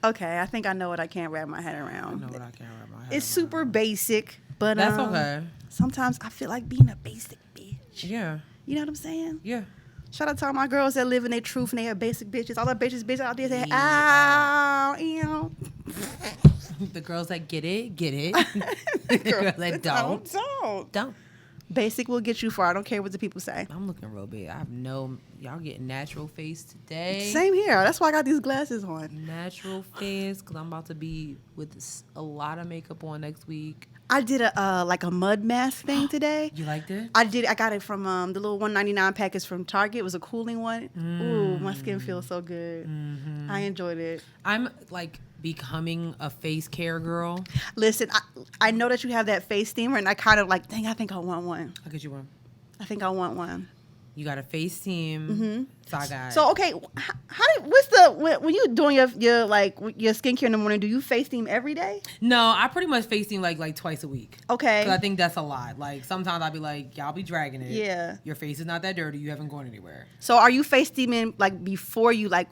Okay, I think I know what I can't wrap my head around. I know what I can't wrap my head It's around. super basic, but That's okay. sometimes I feel like being a basic bitch. Yeah. You know what I'm saying? Yeah. Shout out to all my girls that live in their truth and they are basic bitches. All the bitches out there say, Yeah. ow, ew. The girls that get it, get it. The The girls that don't. Don't. Basic will get you far. I don't care what the people say. I'm looking real big. I have y'all getting natural face today. Same here. That's why I got these glasses on. Natural face, because I'm about to be with a lot of makeup on next week. I did a like a mud mask thing today. You liked it? I did. I got it from the little $1.99 package from Target. It was a cooling one. Ooh, my skin feels so good. Mm-hmm. I enjoyed it. I'm like becoming a face care girl. Listen, I know that you have that face steamer, and I kind of like, dang, I think I want one. I'll get you one. I think I want one. You got a face steam. Mm-hmm. So I got. So okay, when you doing your skincare in the morning? Do you face steam every day? No, I pretty much face steam like twice a week. Okay. Because I think that's a lot. Like sometimes I'll be like, y'all be dragging it. Yeah. Your face is not that dirty. You haven't gone anywhere. So are you face steaming like before you like?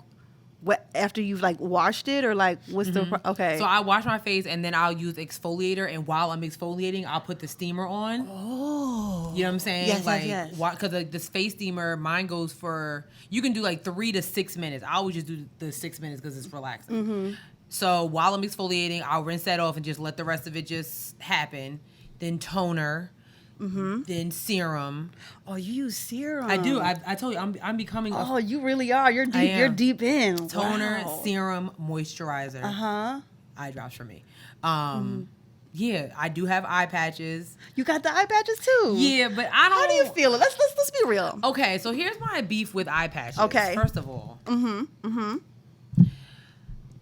After you've like washed it, or like what's the okay? So I wash my face and then I'll use exfoliator, and while I'm exfoliating, I'll put the steamer on. Oh, you know what I'm saying? Yes, like, yes. Because this face steamer, mine goes for, you can do like 3 to 6 minutes. I always just do the 6 minutes because it's relaxing. Mm-hmm. So while I'm exfoliating, I'll rinse that off and just let the rest of it just happen. Then toner. Mm-hmm. Then serum. Oh, you use serum? I do. I told you, I'm becoming. Oh, you really are. You're deep. You're deep in. Toner, wow. serum, moisturizer. Eye drops for me. Yeah, I do have eye patches. You got the eye patches too. Yeah, but I don't. How do you feel it? Let's be real. Okay, so here's my beef with eye patches. Okay. First of all.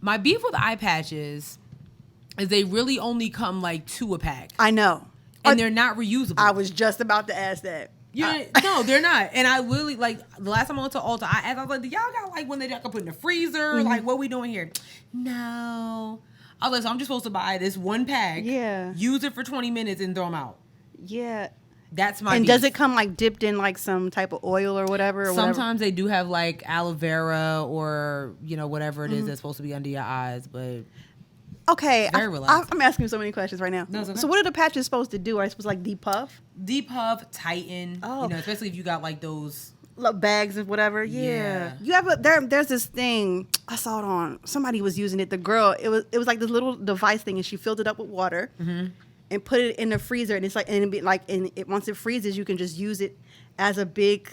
My beef with eye patches is they really only come like 2 a pack. I know. And they're not reusable. I was just about to ask that. No, they're not. And I literally, like, the last time I went to Ulta, I asked, I was like, do y'all got, like, one that y'all can put in the freezer? Like, what we doing here? No. I was like, so I'm just supposed to buy this 1 pack. Yeah. Use it for 20 minutes and throw them out. Yeah. That's my And beef. does it come, like, dipped in, like, some type of oil or whatever? Sometimes they do have, like, aloe vera or, you know, whatever it is that's supposed to be under your eyes, but... Okay, very relaxed. I'm asking you so many questions right now. No, it's okay. So what are the patches supposed to do? Are they supposed to like depuff? Depuff, tighten. Oh. You know, especially if you got like those bags and whatever. Yeah. You have there's this thing I saw it on. Somebody was using it. The girl, it was like this little device thing, and she filled it up with water and put it in the freezer, and it's like once it freezes, you can just use it as a big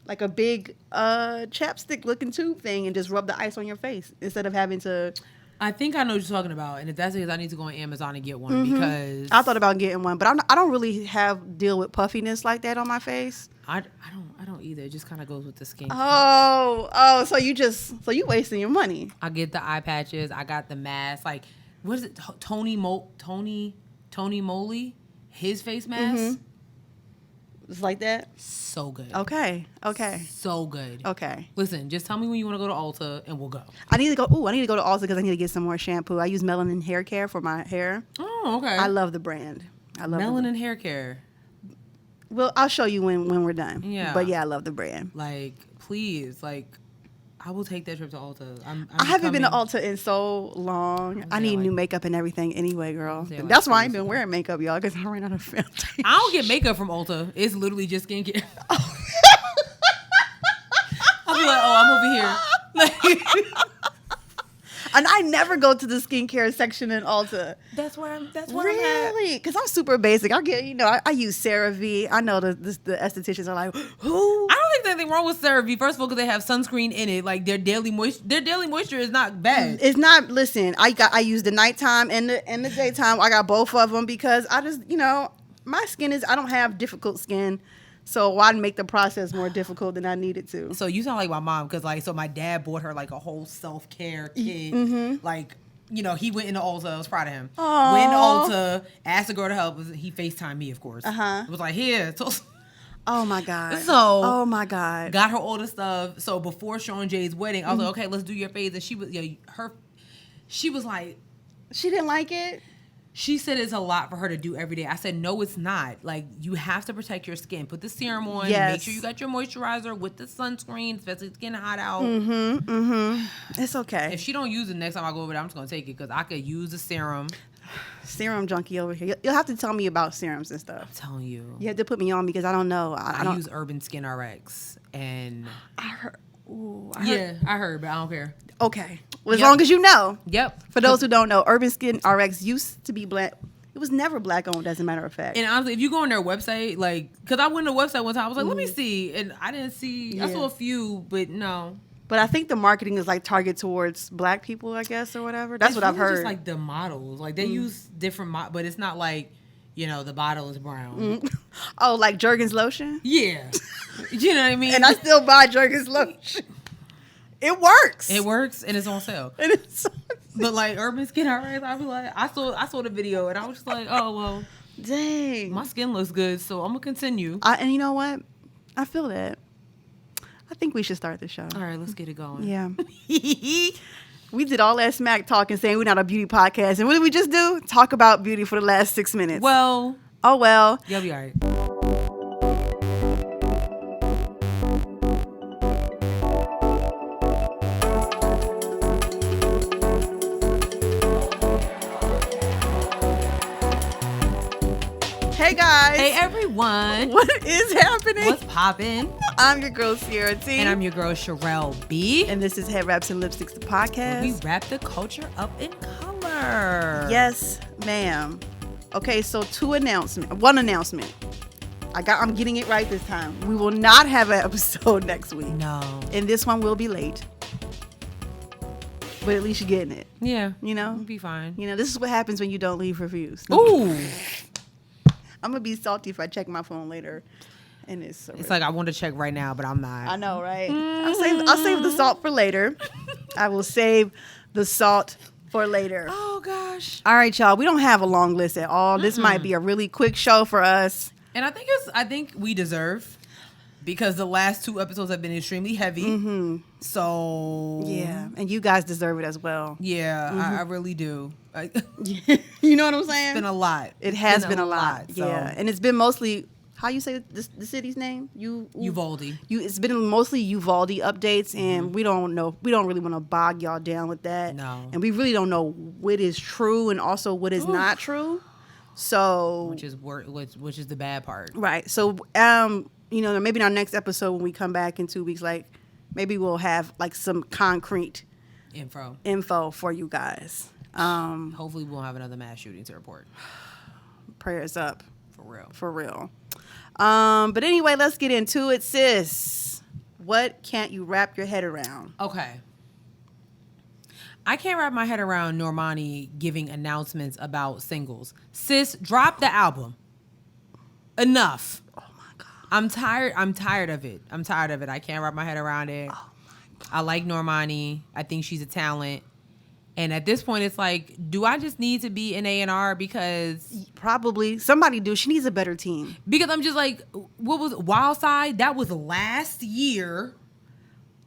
chapstick looking tube thing, and just rub the ice on your face instead of having to. I think I know what you're talking about, and if that's the case, I need to go on Amazon and get one because I thought about getting one, but I don't really deal with puffiness like that on my face. I don't either. It just kind of goes with the skin. So you wasting your money. I get the eye patches. I got the mask. Like, what is it? Tony Moly, his face mask. It's like that. So good. Okay. So good. Okay. Listen, just tell me when you want to go to Ulta and we'll go. I need to go to Ulta because I need to get some more shampoo. I use Melanin Hair Care for my hair. Oh, okay. I love the brand. I love Melanin Hair Care. Well, I'll show you when we're done. Yeah. But yeah, I love the brand. Like, please, like, I will take that trip to Ulta. I haven't been to Ulta in so long. I need new makeup and everything anyway, girl. Like That's why I ain't been wearing makeup, y'all, because I ran out of film. I don't get makeup from Ulta. It's literally just skincare. I'll be like, I'm over here. And I never go to the skincare section in Ulta. That's where I'm at. Really? Because I'm super basic. I get, I use CeraVe. I know the estheticians are like, who? I don't think there's anything wrong with CeraVe. First of all, because they have sunscreen in it. Like their daily moisture is not bad. It's not. Listen, I use the nighttime and the daytime. I got both of them because I just, my skin is. I don't have difficult skin. So why make the process more difficult than I needed to? So you sound like my mom because so my dad bought her like a whole self-care kit. Like, he went into Ulta. I was proud of him. Aww. Went into Ulta, asked the girl to help. He FaceTimed me, of course. It was like, here. Oh my God. So my God. Got her all the stuff. So before Sean Jay's wedding, I was like, okay, let's do your face. And she was like, she didn't like it. She said it's a lot for her to do every day. I said, no, it's not. Like, you have to protect your skin. Put the serum on. Yes. Make sure you got your moisturizer with the sunscreen, especially it's getting hot out. It's okay. If she don't use it next time I go over there, I'm just going to take it because I could use the serum. Serum junkie over here. You'll have to tell me about serums and stuff. I'm telling you. You have to put me on because I don't know. I don't use Urban Skin RX. And I heard. I heard, but I don't care. Okay. Well, as long as you know. Yep. For those who don't know, Urban Skin RX used to be black. It was never black owned, as a matter of fact. And honestly, if you go on their website, like, because I went to the website one time, I was like, let me see. And I didn't see, I saw a few, but no. But I think the marketing is like targeted towards black people, I guess, or whatever. That's what I've heard. It's just like the models. Like, they use different, but it's not like, you know, the bottle is brown. Oh, like Jergens lotion? Yeah. You know what I mean? And I still buy Jergens lotion. It works. It works, and it's on sale. But like Urban Skin RX, I be like, I saw the video, and I was just like, oh well, dang, my skin looks good, so I'm gonna continue. And you know what? I feel that. I think we should start the show. All right, let's get it going. Yeah. We did all that smack talking, saying we're not a beauty podcast, and what did we just do? Talk about beauty for the last 6 minutes. Well. Oh well. You'll be all right. Hey guys. Hey everyone. What is happening? What's poppin'? I'm your girl Sierra T. And I'm your girl Sherelle B. And this is Headwraps and Lipsticks, the podcast. We wrap the culture up in color. Yes, ma'am. Okay, so one announcement. I'm getting it right this time. We will not have an episode next week. No. And this one will be late. But at least you're getting it. Yeah. You know? It'll be fine. You know, this is what happens when you don't leave reviews. Ooh. I'm going to be salty if I check my phone later. And it's like I want to check right now, but I'm not. I know, right? I'll save the salt for later. I will save the salt for later. Oh, gosh. All right, y'all. We don't have a long list at all. This might be a really quick show for us. And I think we deserve, because the last 2 episodes have been extremely heavy. Mm-hmm. So. Yeah. And you guys deserve it as well. Yeah, I really do. You know what I'm saying? It's been a lot. It has been a lot. So. Yeah. And it's been mostly, how you say the city's name? Uvalde. It's been mostly Uvalde updates, and we don't really want to bog y'all down with that. No. And we really don't know what is true and also what is not true. So. Which is the bad part. Right. So, you know, maybe in our next episode when we come back in 2 weeks, like maybe we'll have like some concrete info for you guys. Hopefully we won't have another mass shooting to report. Prayers up. For real. But anyway, let's get into it, sis. What can't you wrap your head around? Okay. I can't wrap my head around Normani giving announcements about singles. Sis, drop the album. Enough. Oh my God. I'm tired of it. I can't wrap my head around it. Oh my God. I like Normani. I think she's a talent. And at this point, it's like, do I just need to be an A&R because... Probably. Somebody do. She needs a better team. Because I'm just like, what was Wild Side? That was last year.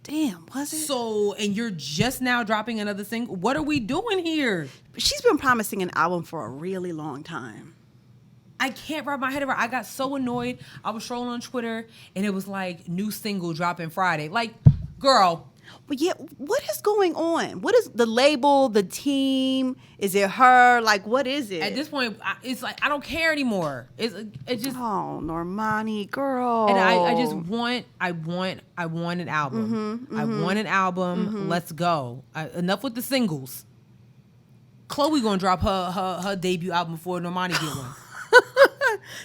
Damn, was it? So, and you're just now dropping another single? What are we doing here? She's been promising an album for a really long time. I can't wrap my head around. I got so annoyed. I was scrolling on Twitter, and it was like, new single dropping Friday. Like, girl... But yeah, what is going on? What is the label, the team? Is it her? Like, what is it? At this point, it's like, I don't care anymore. It's just... Oh, Normani, girl. And I just want an album. I want an album. Let's go. Enough with the singles. Chloe gonna drop her debut album before Normani get one.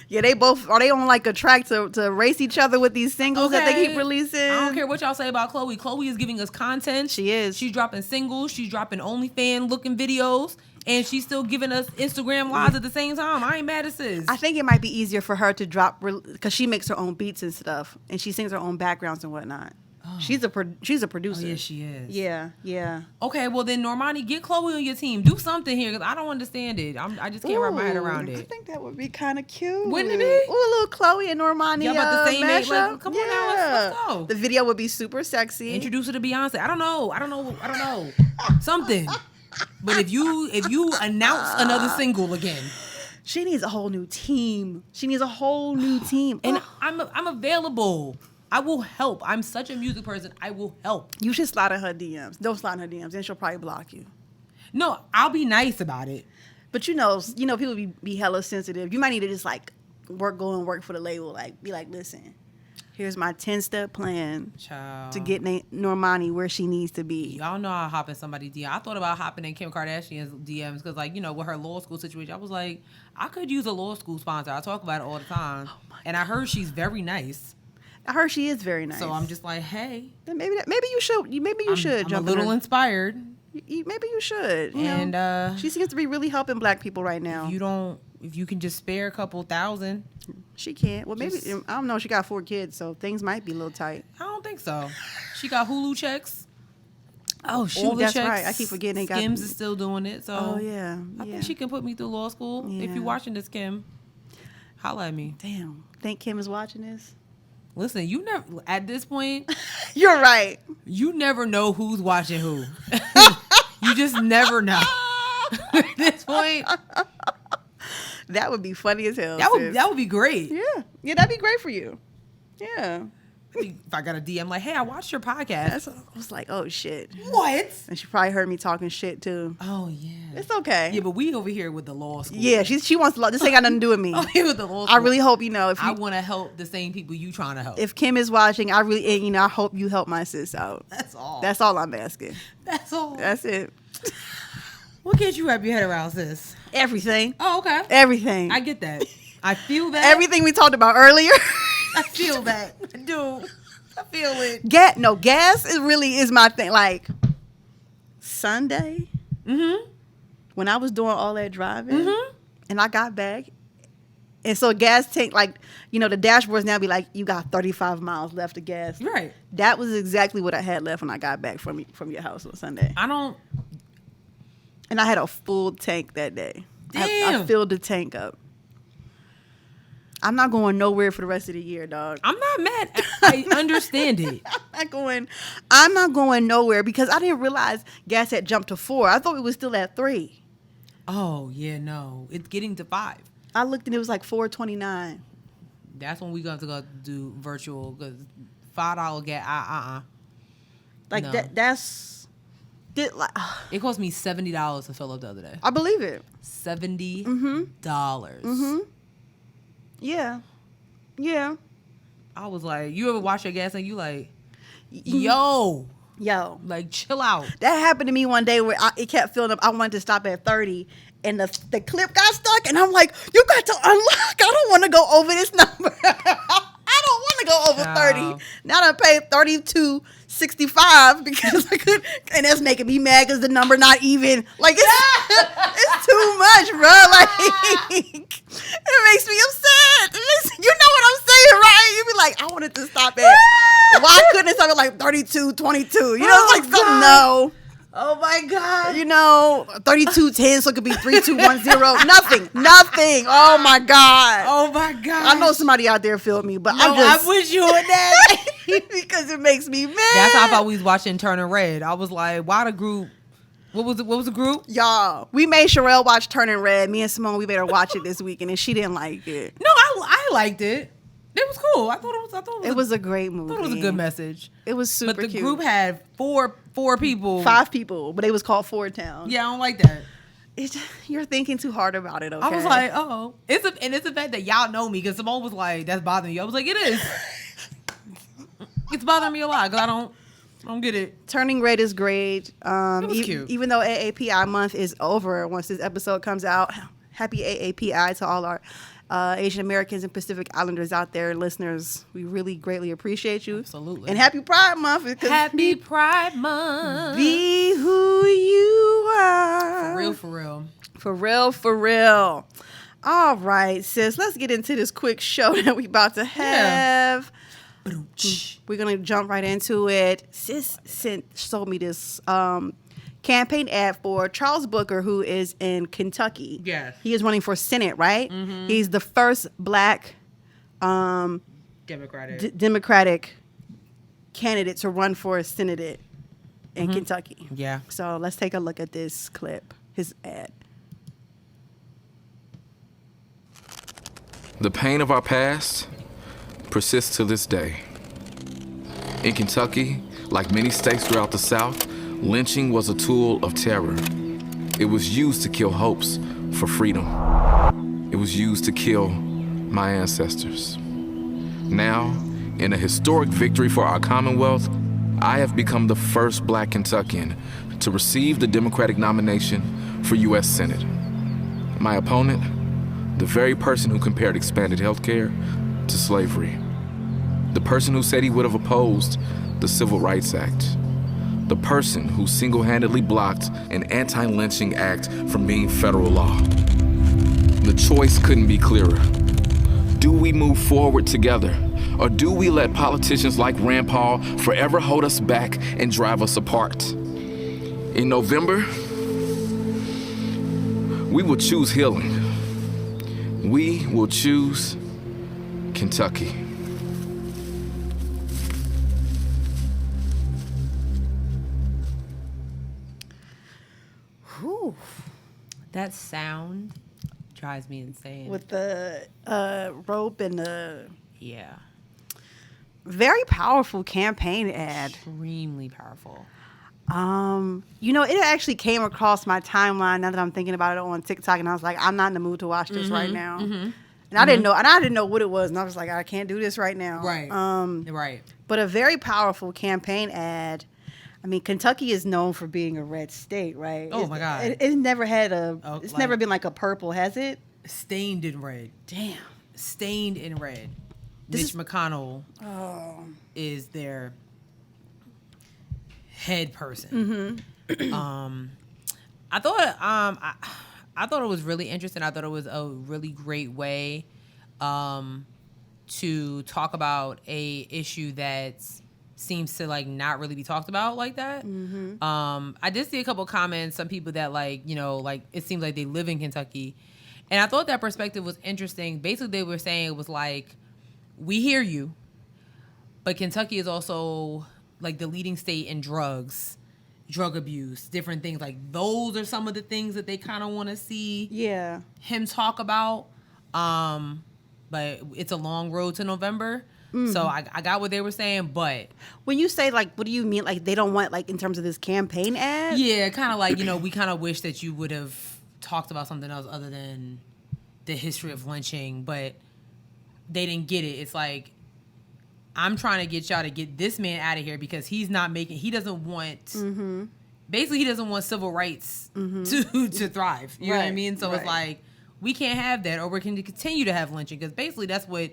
Yeah, are they on like a track to race each other with these singles that they keep releasing? I don't care what y'all say about Chloe. Chloe is giving us content. She is. She's dropping singles. She's dropping OnlyFans looking videos. And she's still giving us Instagram lives at the same time. I ain't mad at sis. I think it might be easier for her to drop, because she makes her own beats and stuff. And she sings her own backgrounds and whatnot. Oh. She's a producer. Oh, yes, she is. Yeah. Okay, well then, Normani, get Chloe on your team. Do something here, because I don't understand it. I just can't wrap my head around it. I think that would be kind of cute. Wouldn't it be? Ooh, a little Chloe and Normani Y'all about the same age? mashup. Like, come on now, let's go. The video would be super sexy. Introduce her to Beyonce. I don't know. Something. But if you announce another single again, she needs a whole new team. And I'm available. I will help. I'm such a music person. I will help. you should slide in her DMs. Don't slide in her DMs, then she'll probably block you. No, I'll be nice about it. But you know, people be hella sensitive. You might need to just like work for the label. Like be like, listen, here's my 10-step plan to get Normani where she needs to be. Y'all know I hop in somebody's DM. I thought about hopping in Kim Kardashian's DMs because, like, with her law school situation, I was like, I could use a law school sponsor. I talk about it all the time. And I heard she's very nice. I heard she is very nice. So I'm just like, hey. Then maybe you should. I'm jump a little inspired. Maybe you should. And she seems to be really helping Black people right now. If you can just spare a couple thousand. She can't. Well, maybe, I don't know. She got 4 kids, so things might be a little tight. I don't think so. She got Hulu checks. Oh, shoot, that's checks. Right. I keep forgetting they got... Skims is still doing it, so... Oh, yeah. I think she can put me through law school. Yeah. If you're watching this, Kim, holla at me. Damn. Think Kim is watching this? Listen, you never... At this point... You're right. You never know who's watching who. You just never know. At this point... That would be funny as hell. That would be great. Yeah, that'd be great for you. Yeah. If I got a DM like, hey, I watched your podcast. I was like, oh shit. What? And she probably heard me talking shit too. Oh yeah. It's okay. Yeah, but we over here with the law school. Yeah, she wants to. This ain't got nothing to do with me. Oh, here with the law school. I really hope I want to help the same people you trying to help. If Kim is watching, I hope you help my sis out. That's all. That's all I'm asking. That's all. That's it. What can't you wrap your head around, sis? Everything. Oh, okay. Everything. I get that. I feel that. Everything we talked about earlier. I feel that. I do. I feel it. Gas is my thing. Like Sunday, when I was doing all that driving, and I got back, and so gas tank, like the dashboards now be like, you got 35 miles left of gas. Right. That was exactly what I had left when I got back from your house on Sunday. And I had a full tank that day. Damn. I filled the tank up. I'm not going nowhere for the rest of the year, dog. I'm not mad. I understand it. I'm not going nowhere because I didn't realize gas had jumped to 4. I thought it was still at 3. Oh, yeah, no. It's getting to 5. I looked and it was like $4.29. That's when we got to go do virtual because $5 gas. Like no. It cost me $70 to fill up the other day. I believe it. $70. Yeah. Yeah. I was like, you ever watch your gas and you like, yo, like chill out. That happened to me one day where it kept filling up. I wanted to stop at 30 and the clip got stuck and I'm like, you got to unlock. I don't want to go over this number. I don't want to go over 30. Now I paid $32.65 because I could, and that's making me mad because the number not even. Like it's too much, bro. Like it makes me upset. You know what I'm saying, right? You be like, I wanted to stop at. Why couldn't it stop at like 32.22? You know, it's like something. No. Oh my God. 3210, so it could be 3210. Nothing. Oh my God. Oh my God. I know somebody out there feel me, but I'm with you on that. because it makes me mad. That's how I thought we was watching Turning Red. I was like, why the group? What was the group? Y'all, we made Sherelle watch Turning Red. Me and Simone, we made her watch it this weekend, and she didn't like it. No, I liked it. It was cool. I thought it was a great movie. I thought it was a good message. It was super cute. But the group had four people. 5 people, but it was called Ford Town. Yeah, I don't like that. You're thinking too hard about it, okay? I was like, oh. It's the fact that y'all know me, because Simone was like, that's bothering you. I was like, it is. It's bothering me a lot, because I don't get it. Turning Red is great. It was cute. Even though AAPI month is over once this episode comes out, happy AAPI to all our Asian Americans and Pacific Islanders out there, listeners. We really greatly appreciate you. Absolutely. And happy Pride Month. Happy Pride Month. Be who you are. For real. For real. All right, sis. Let's get into this quick show that we about to have. Yeah. We're going to jump right into it. Sis sold me this campaign ad for Charles Booker, who is in Kentucky. Yes. He is running for Senate, right? Mm-hmm. He's the first black Democratic candidate to run for a Senate. in Kentucky. Yeah. So let's take a look at this clip, his ad. The pain of our past persists to this day. In Kentucky, like many states throughout the South, lynching was a tool of terror. It was used to kill hopes for freedom. It was used to kill my ancestors. Now, in a historic victory for our Commonwealth, I have become the first Black Kentuckian to receive the Democratic nomination for U.S. Senate. My opponent, the very person who compared expanded health care to slavery. The person who said he would have opposed the Civil Rights Act. The person who single-handedly blocked an anti-lynching act from being federal law. The choice couldn't be clearer. Do we move forward together, or do we let politicians like Rand Paul forever hold us back and drive us apart? In November, we will choose healing. We will choose Kentucky. Whew. That sound drives me insane. With the rope and the yeah. very powerful campaign ad. Extremely powerful. It actually came across my timeline now that I'm thinking about it on TikTok, and I was like, I'm not in the mood to watch this right now. And I didn't know what it was, and I was like, I can't do this right now. Right. Right. But a very powerful campaign ad. I mean, Kentucky is known for being a red state, right? Oh my God. It's never had never been like a purple, has it? Stained in red. Damn. Stained in red. Mitch McConnell is their head person. I thought it was really interesting. I thought it was a really great way to talk about a issue that seems to like not really be talked about like that. I did see a couple comments, some people that it seems like they live in Kentucky, and I thought that perspective was interesting. Basically, they were saying it was like, we hear you, but Kentucky is also like the leading state in drug abuse, different things. Like those are some of the things that they kind of want to see him talk about. But it's a long road to November. So I got what they were saying, but when you say like, what do you mean? Like they don't want like in terms of this campaign ad? Yeah, kind of like, we kind of wish that you would have talked about something else other than the history of lynching, but they didn't get it. It's like, I'm trying to get y'all to get this man out of here because he doesn't want, basically he doesn't want civil rights to thrive. You know what I mean? So it's like, we can't have that, or we can continue to have lynching, because basically that's what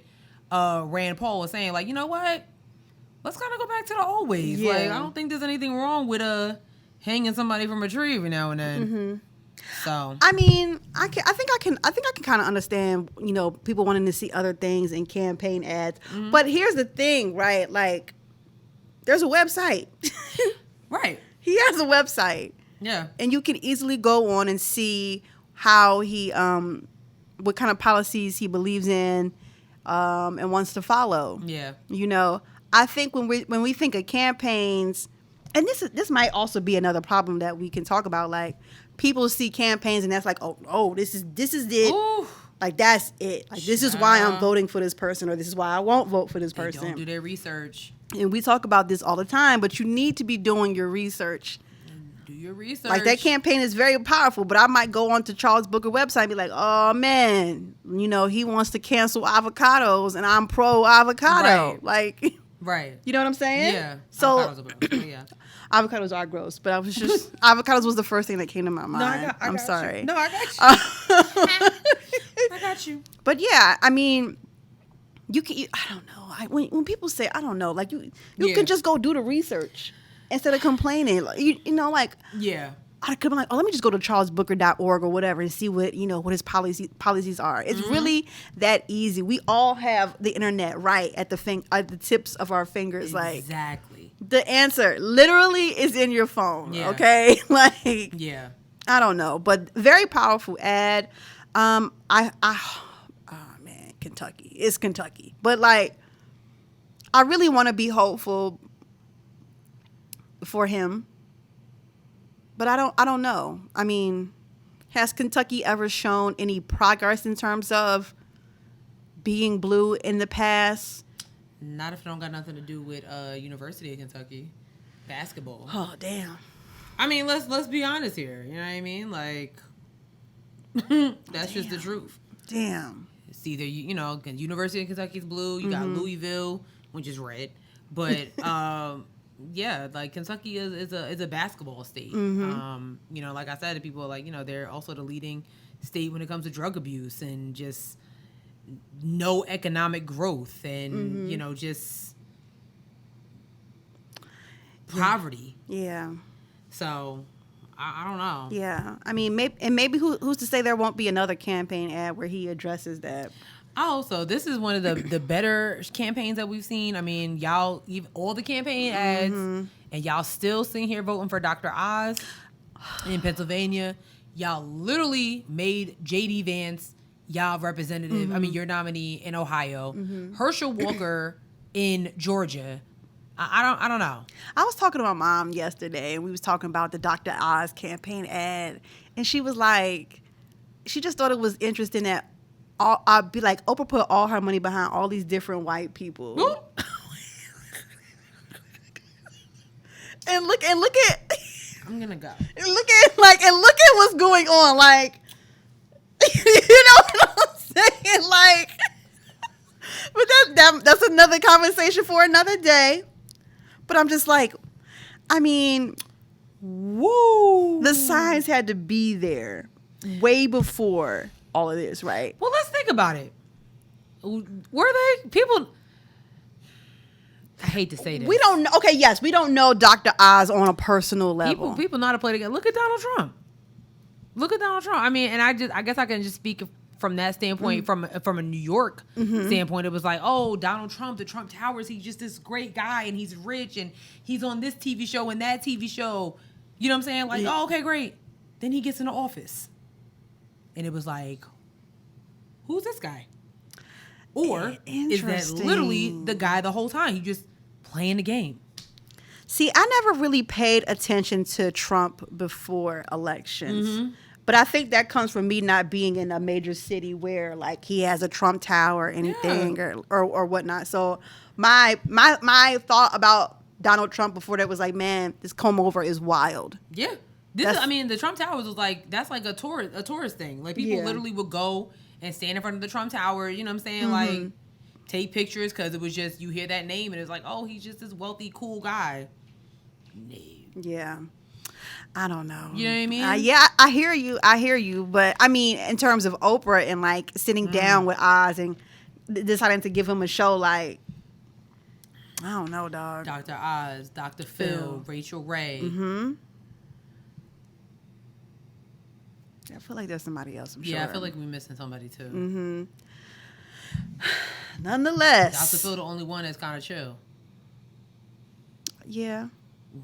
Rand Paul was saying. Like, you know what? Let's kind of go back to the old ways. Yeah. Like, I don't think there's anything wrong with hanging somebody from a tree every now and then. So I mean, I think I can kind of understand, people wanting to see other things in campaign ads. But here's the thing, right? Like, there's a website. Right. He has a website. Yeah. And you can easily go on and see how he, what kind of policies he believes in, and wants to follow. Yeah. I think when we think of campaigns, and this might also be another problem that we can talk about. Like, people see campaigns and that's like, oh, this is it. Ooh. Like, that's it. Like, this is why I'm voting for this person, or this is why I won't vote for this person. They don't do their research. And we talk about this all the time, but you need to be doing your research. Do your research. Like, that campaign is very powerful, but I might go on to Charles Booker website and be like, oh man, he wants to cancel avocados and I'm pro avocado. Right. Like, right. You know what I'm saying? Yeah. So avocados are gross, but I was just avocados was the first thing that came to my mind. No, I'm sorry. You. No, I got you. I got you. But yeah, I mean, I don't know. When people say, I don't know, like you can just go do the research instead of complaining. Like, yeah. I could be like, let me just go to charlesbooker.org or whatever and see what his policies are. It's really that easy. We all have the internet right at the tips of our fingers. Exactly. Like, the answer literally is in your phone. Yeah. Okay. Like, yeah. I don't know, but very powerful ad. Oh man, Kentucky. It's Kentucky. But like, I really want to be hopeful for him. But I don't know. I mean, has Kentucky ever shown any progress in terms of being blue in the past? Not if it don't got nothing to do with University of Kentucky basketball. Oh, damn. I mean, let's be honest here. You know what I mean? Like, that's just the truth. Damn. It's either University of Kentucky's blue. You got Louisville, which is red. But yeah, like Kentucky is a basketball state. Like I said, people are like, they're also the leading state when it comes to drug abuse and just no economic growth and just poverty. Yeah. So I don't know. Yeah, I mean, maybe who's to say there won't be another campaign ad where he addresses that? Oh, so this is one of the better campaigns that we've seen. I mean, y'all, all the campaign ads, and y'all still sitting here voting for Dr. Oz in Pennsylvania. Y'all literally made J.D. Vance y'all representative. I mean, your nominee in Ohio. Herschel Walker in Georgia. I don't know. I was talking to my mom yesterday, and we was talking about the Dr. Oz campaign ad, and she was like, she just thought it was interesting that I'd be like, Oprah put all her money behind all these different white people. and look at. I'm gonna go. And look at what's going on. Like, you know what I'm saying? Like, but that's another conversation for another day. But I'm just like, I mean, woo. The signs had to be there way before all of this, right? Well, let's think about it. Were they people? I hate to say this. We don't know. Okay, yes, we don't know Dr. Oz on a personal level. People know how to play together. Look at Donald Trump. I mean, and I guess I can just speak from that standpoint, from a New York standpoint. It was like, oh, Donald Trump, the Trump Towers, he's just this great guy, and he's rich, and he's on this TV show and that TV show. You know what I'm saying? Like, oh, okay, great. Then he gets in the office, and it was like, who's this guy? Or is that literally the guy the whole time? He just playing the game. See, I never really paid attention to Trump before elections. But I think that comes from me not being in a major city where like he has a Trump Tower or anything or whatnot. So my thought about Donald Trump before that was like, man, this comb over is wild. Yeah. I mean, the Trump Towers was like, that's like a tourist thing. Like people literally would go and stand in front of the Trump Tower, you know what I'm saying? Like take pictures because it was just, you hear that name and it's like, oh, he's just this wealthy, cool guy. No. Yeah. I don't know. You know what I mean? I hear you. But I mean, in terms of Oprah and like sitting down with Oz and deciding to give him a show, like, I don't know, dog. Dr. Oz, Dr. Phil, Rachel Ray. I feel like there's somebody else, I'm sure. Yeah, I feel like we're missing somebody too. Nonetheless. Dr. Phil, the only one that's kind of chill. Yeah.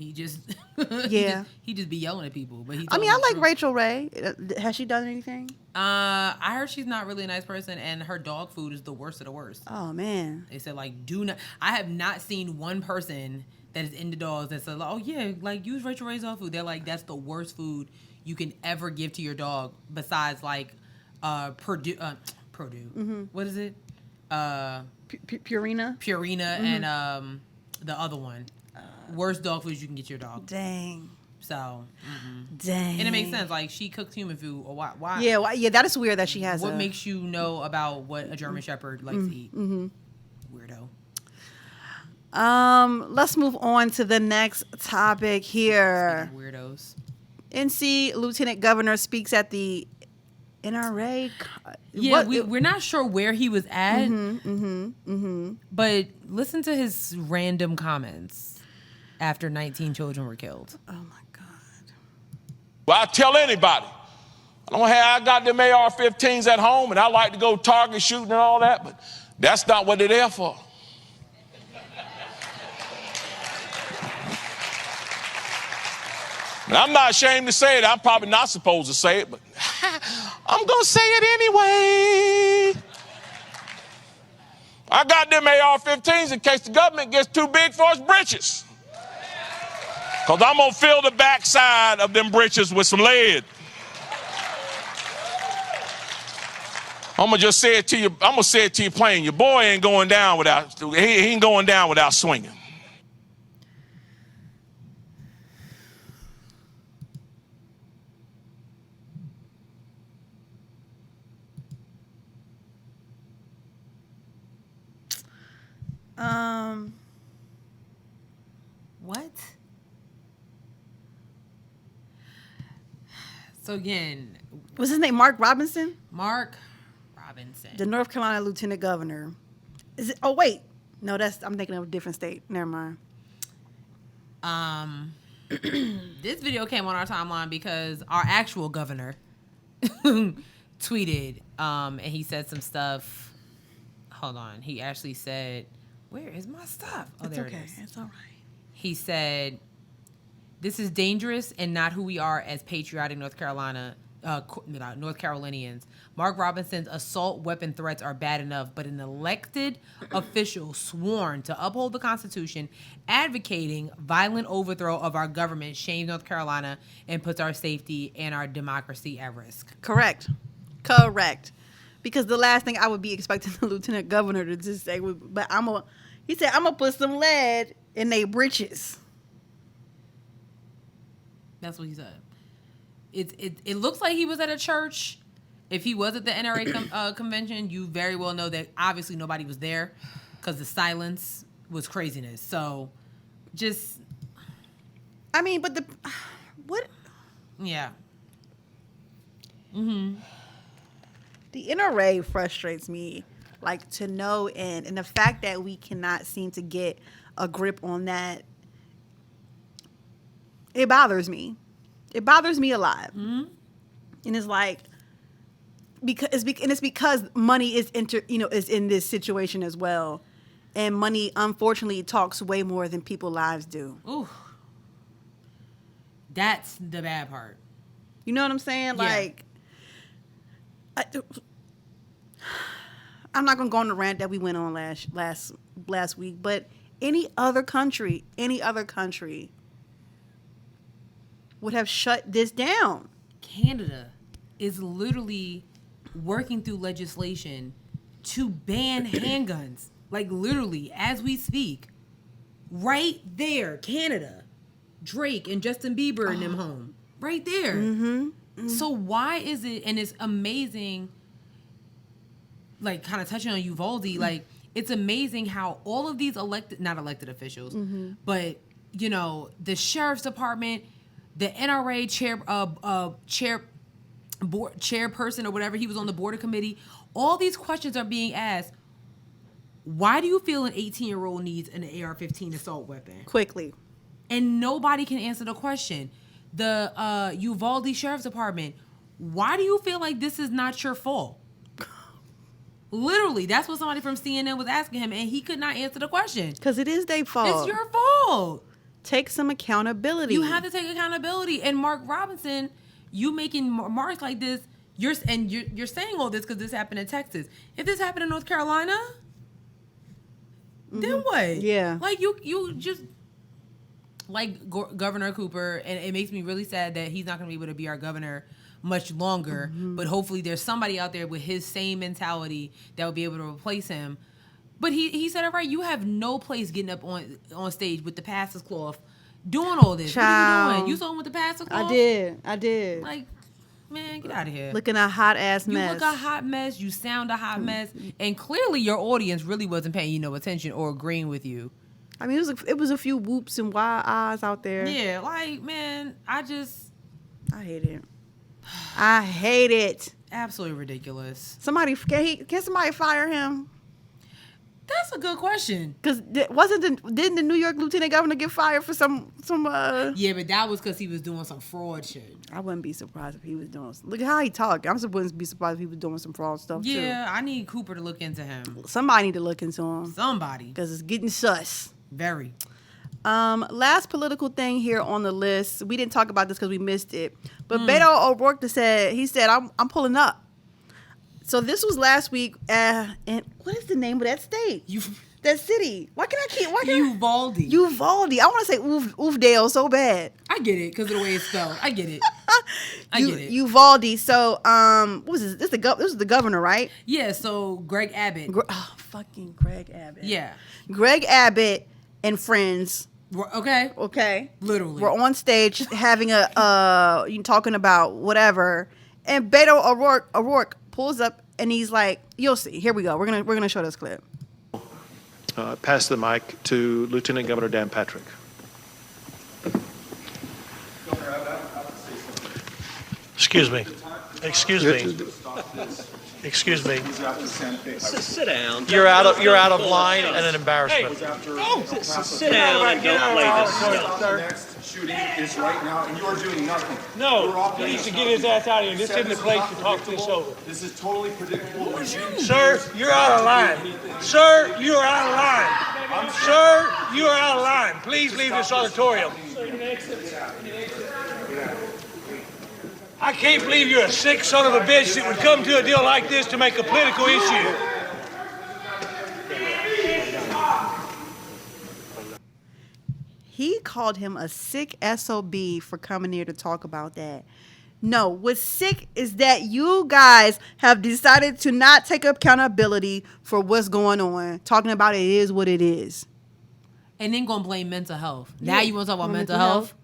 He just he just be yelling at people. But I like Rachel Ray. Has she done anything? I heard she's not really a nice person, and her dog food is the worst of the worst. Oh man! They said like, do not. I have not seen one person that is into dogs that said, oh yeah, like use Rachel Ray's dog food. They're like, that's the worst food you can ever give to your dog. Besides like Purdue. What is it? Purina. And the other one. Worst dog food you can get your dog. Dang. So. Dang. And it makes sense. Like she cooks human food. Or why? Yeah. Yeah. That is weird that she has. What makes you know about what a German Shepherd likes to eat? Weirdo. Let's move on to the next topic here. Weirdos. NC Lieutenant Governor speaks at the NRA. Yeah, we're not sure where he was at. But listen to his random comments after 19 children were killed. Oh my God. Well, I tell anybody, I got them AR-15s at home and I like to go target shooting and all that, but that's not what they're there for. And I'm not ashamed to say it. I'm probably not supposed to say it, but I'm going to say it anyway. I got them AR-15s in case the government gets too big for its britches. Because I'm going to fill the backside of them britches with some lead. I'm going to just say it to you. I'm going to say it to you plain. Your boy ain't going down without, he ain't going down without swinging. What? So again, what's his name? Mark Robinson? Mark Robinson. The North Carolina Lieutenant Governor. Is it? Oh, wait. No, I'm thinking of a different state. Never mind. This video came on our timeline because our actual governor tweeted, and he said some stuff. Hold on. He actually said, where is my stuff? Oh, there it is. It's all right. He said, this is dangerous and not who we are as patriotic North Carolinians. Mark Robinson's assault weapon threats are bad enough, but an elected official sworn to uphold the Constitution, advocating violent overthrow of our government, shames North Carolina and puts our safety and our democracy at risk. Correct. Because the last thing I would be expecting the lieutenant governor to just say, but he said, I'm gonna put some lead in they britches. That's what he said. It looks like he was at a church. If he was at the NRA convention, you very well know that obviously nobody was there because the silence was craziness. So, just. I mean, but what? Yeah. Mm-hmm. The NRA frustrates me, like, to no end. And the fact that we cannot seem to get a grip on that, it bothers me. It bothers me a lot. Mm-hmm. And it's like, it's because money is is in this situation as well. And money, unfortunately, talks way more than people's lives do. Ooh. That's the bad part. You know what I'm saying? Yeah. Like, I'm not gonna go on the rant that we went on last week, but any other country would have shut this down. Canada is literally working through legislation to ban handguns. Like, literally, as we speak. Right there, Canada. Drake and Justin Bieber and them home. Right there. Mm-hmm. Mm-hmm. So why is it, and it's amazing, like, kind of touching on Uvalde, like, it's amazing how all of these not elected officials, but, the sheriff's department, the NRA chairperson or whatever, he was on the board committee, all these questions are being asked. Why do you feel an 18-year-old needs an AR-15 assault weapon? Quickly. And nobody can answer the question. The Uvalde Sheriff's Department, why do you feel like this is not your fault? Literally, that's what somebody from CNN was asking him, and he could not answer the question. Because it is their fault. It's your fault. Take some accountability. You have to take accountability. And Mark Robinson, you making marks like this, you're saying all this because this happened in Texas. If this happened in North Carolina, then what? Yeah. Like, you just, like Governor Cooper, and it makes me really sad that he's not going to be able to be our governor much longer, but hopefully there's somebody out there with his same mentality that will be able to replace him. But he said it right. You have no place getting up on stage with the pastor's cloth doing all this. Child. What are you doing? You saw him with the pastor's cloth? I did. Like, man, get out of here. Looking a hot ass mess. You look a hot mess. You sound a hot mess. And clearly your audience really wasn't paying you no attention or agreeing with you. I mean, it was a few whoops and wild eyes out there. Yeah, like, man, I hate it. I hate it. Absolutely ridiculous. Can somebody fire him? That's a good question. Because didn't the New York Lieutenant Governor get fired for some Yeah, but that was because he was doing some fraud shit. I wouldn't be surprised if he was doing. Look at how he talked. I wouldn't be surprised if he was doing some fraud stuff too. Yeah, I need Cooper to look into him. Somebody need to look into him. Somebody. Because it's getting sus. Very. Last political thing here on the list. We didn't talk about this because we missed it. But Beto O'Rourke said, I'm pulling up. So this was last week. And what is the name of that state? That city. Why can't I keep? Why can't Uvalde. Uvalde. I want to say Oofdale so bad. I get it because of the way it's spelled. I get it. I get it. Uvalde. So, what was this? This is the governor, right? Yeah. So Greg Abbott. Fucking Greg Abbott. Yeah. Greg Abbott and friends. Okay. Literally. We're on stage having talking about whatever, and Beto O'Rourke pulls up and he's like, "You'll see. Here we go. We're gonna show this clip." Pass the mic to Lieutenant Governor Dan Patrick. Excuse me. Excuse me. Sit down. You're out of line and an embarrassment. Sit down and don't play this stuff. Next shooting is right now, and you're doing nothing. No, he needs to get his ass out of here. This isn't the place to talk this over. This is totally predictable. Sir, you're out of line. Sir, you are out of line. Sir, you are out of line. Please leave this auditorium. I can't believe you're a sick son of a bitch that would come to a deal like this to make a political issue. He called him a sick SOB for coming here to talk about that. No, what's sick is that you guys have decided to not take accountability for what's going on, talking about it is what it is. And then gonna blame mental health. Now you want to talk about mental health?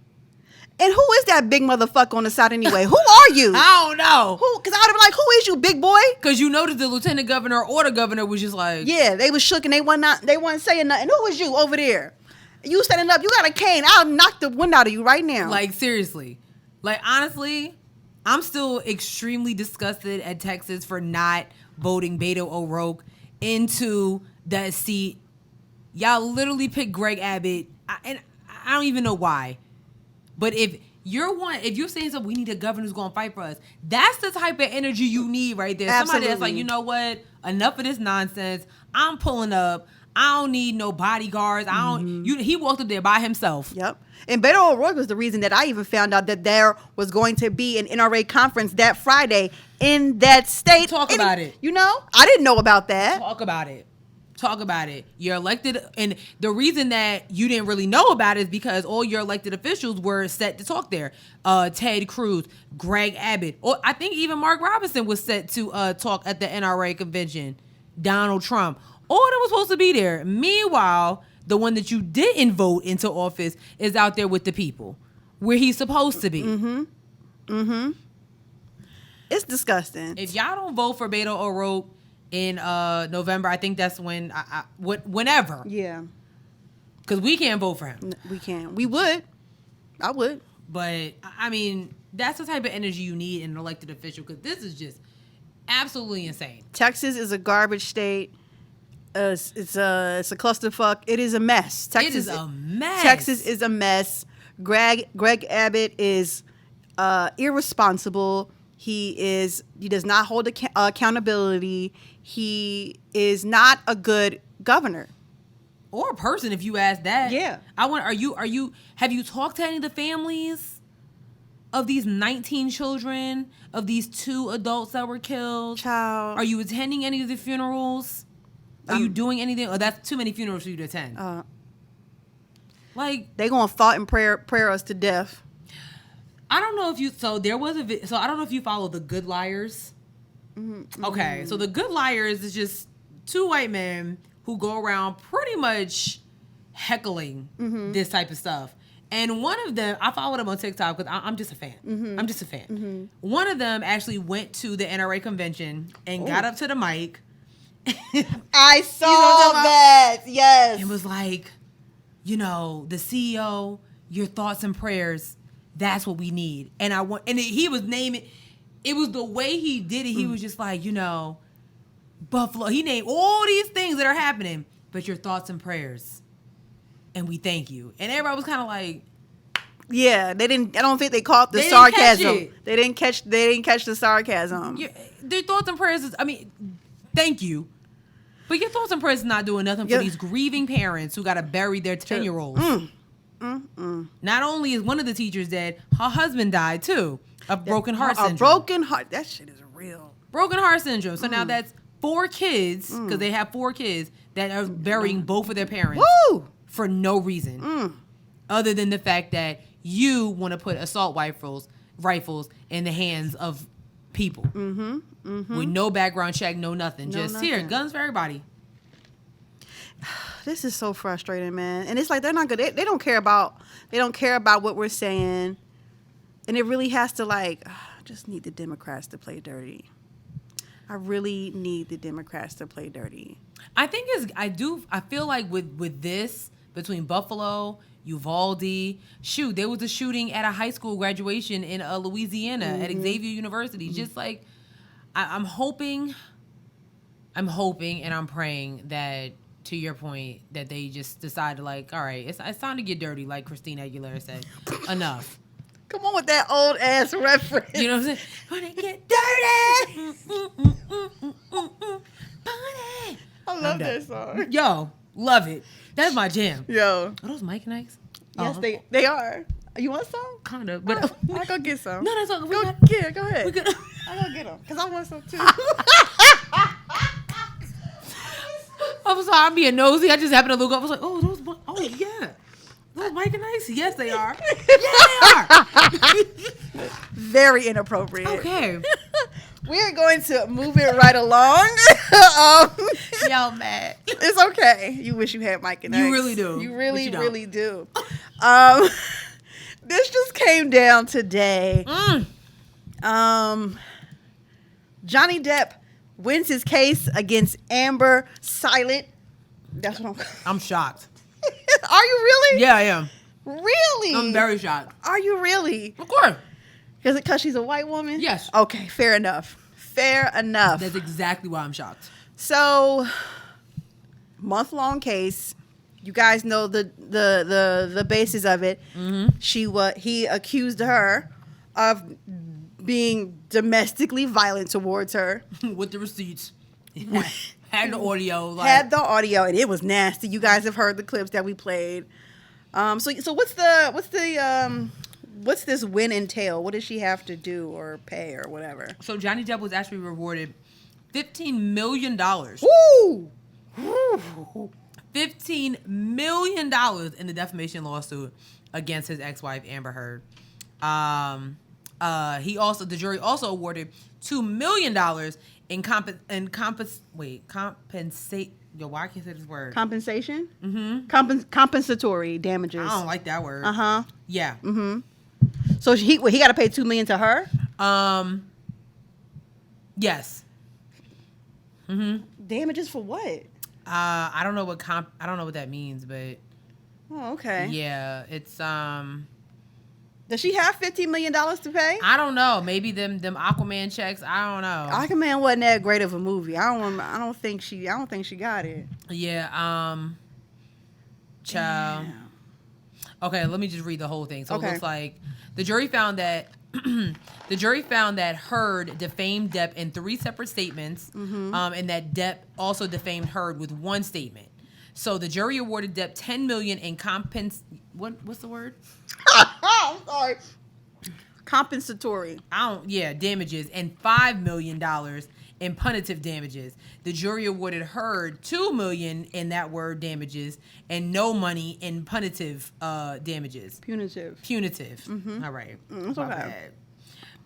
And who is that big motherfucker on the side anyway? Who are you? I don't know. Who? Because I would have been like, who is you, big boy? Because you noticed the lieutenant governor or the governor was just like... Yeah, they was shook and they wasn't saying nothing. Who was you over there? You standing up, you got a cane. I'll knock the wind out of you right now. Like, seriously. Like, honestly, I'm still extremely disgusted at Texas for not voting Beto O'Rourke into that seat. Y'all literally picked Greg Abbott, and I don't even know why. But if you're saying something, we need a governor who's gonna fight for us. That's the type of energy you need right there. Absolutely. Somebody that's like, you know what? Enough of this nonsense. I'm pulling up. I don't need no bodyguards. He walked up there by himself. Yep. And Beto O'Rourke was the reason that I even found out that there was going to be an NRA conference that Friday in that state. Talk about it. You know, I didn't know about that. Talk about it. You're elected, and the reason that you didn't really know about it is because all your elected officials were set to talk there. Ted Cruz, Greg Abbott, or I think even Mark Robinson was set to talk at the NRA convention. Donald Trump, all that was supposed to be there. Meanwhile, the one that you didn't vote into office is out there with the people, where he's supposed to be. It's disgusting. If y'all don't vote for Beto O'Rourke in November, I think that's when whenever. Yeah. Because we can't vote for him. We can't. We would. I would. But I mean, that's the type of energy you need in an elected official, because this is just absolutely insane. Texas is a garbage state. It's a clusterfuck. It is a mess. It is a mess. Texas is a mess. Greg Abbott is irresponsible. He does not hold accountability. He is not a good governor or a person, if you ask that. Yeah. Have you talked to any of the families of these 19 children, of these 2 adults that were killed? Child. Are you attending any of the funerals? Are you doing anything? Oh, that's too many funerals for you to attend. They gonna thought and prayer us to death. I don't know if you. So there was so I don't know if you follow the Good Liars. Mm-hmm. Okay, so the Good Liars is just 2 white men who go around pretty much heckling this type of stuff. And one of them, I follow them on TikTok because I'm just a fan. I'm just a fan. One of them actually went to the NRA convention and got up to the mic. I saw that. Yes. It was like, the CEO, your thoughts and prayers. That's what we need. And he was naming, it was the way he did it. He was just like, Buffalo. He named all these things that are happening, but your thoughts and prayers. And we thank you. And everybody was kind of like, yeah, I don't think they caught the sarcasm. They didn't catch the sarcasm. Their thoughts and prayers is, thank you. But your thoughts and prayers is not doing nothing for these grieving parents who got to bury their 10-year-olds. Not only is one of the teachers dead, her husband died too of broken heart syndrome. A broken heart. That shit is real. Broken heart syndrome. So now that's 4 kids, because they have 4 kids, that are burying both of their parents for no reason. Other than the fact that you want to put assault rifles in the hands of people. With no background check, no nothing. Here, guns for everybody. This is so frustrating, man. And it's like they're not good. They don't care about what we're saying. And it really has to I just need the Democrats to play dirty. I really need the Democrats to play dirty. I think I feel like with this, between Buffalo, Uvalde, there was a shooting at a high school graduation in Louisiana at Xavier University. Just like I'm hoping and I'm praying that, to your point, that they just decide to all right, it's time to get dirty, like Christina Aguilera said. Enough. Come on with that old ass reference. You know what I'm saying? When they get dirty. I love that song. Yo, love it. That's my jam. Yo. Are those Mike Nikes? Yes, they are. You want some? Kind of, but I'll go get some. No, that's all. Go ahead. I'll go get them because I want some too. I'm sorry, I'm being nosy. I just happened to look up. I was like, yeah. Those Mike Nikes? Yes, they are. Yeah, they are. Very inappropriate. Okay. We're going to move it right along. Y'all mad. It's okay. You wish you had Mike and X. You really do. You really do. This just came down today. Johnny Depp wins his case against Amber Silent. That's what I'm shocked. Are you really? Yeah, I am. Really? I'm very shocked. Are you really? Of course. Is it because she's a white woman? Yes. Okay, fair enough. That's exactly why I'm shocked. So, month-long case. You guys know the basis of it. He accused her of being domestically violent towards her. With the receipts. Had the audio. Had the audio, and it was nasty. You guys have heard the clips that we played. So what's this win entail? What does she have to do or pay or whatever? So Johnny Depp was actually rewarded $15 million. Woo! $15 million in the defamation lawsuit against his ex-wife Amber Heard. The jury also awarded $2 million in compensate. Yo, why I can't say this word? Compensation? Mm-hmm. Compensatory damages. I don't like that word. Uh-huh. Yeah. Mm-hmm. So he got to pay $2 million to her? Yes. Mm-hmm. Damages for what? I don't know what that means, but oh, okay. Yeah, it's Does she have $15 million to pay? I don't know. Maybe them Aquaman checks. I don't know. Aquaman wasn't that great of a movie. I don't think she got it. Yeah. Child. Damn. Okay, let me just read the whole thing. So It looks like the jury found that Heard defamed Depp in 3 separate statements, and that Depp also defamed Heard with 1 statement. So the jury awarded Depp $10 million in what's the word? I'm sorry. Compensatory. Damages, and $5 million in punitive damages. The jury awarded Heard $2 million in that word damages and no money in punitive damages. Punitive. Mm-hmm. All right. That's okay.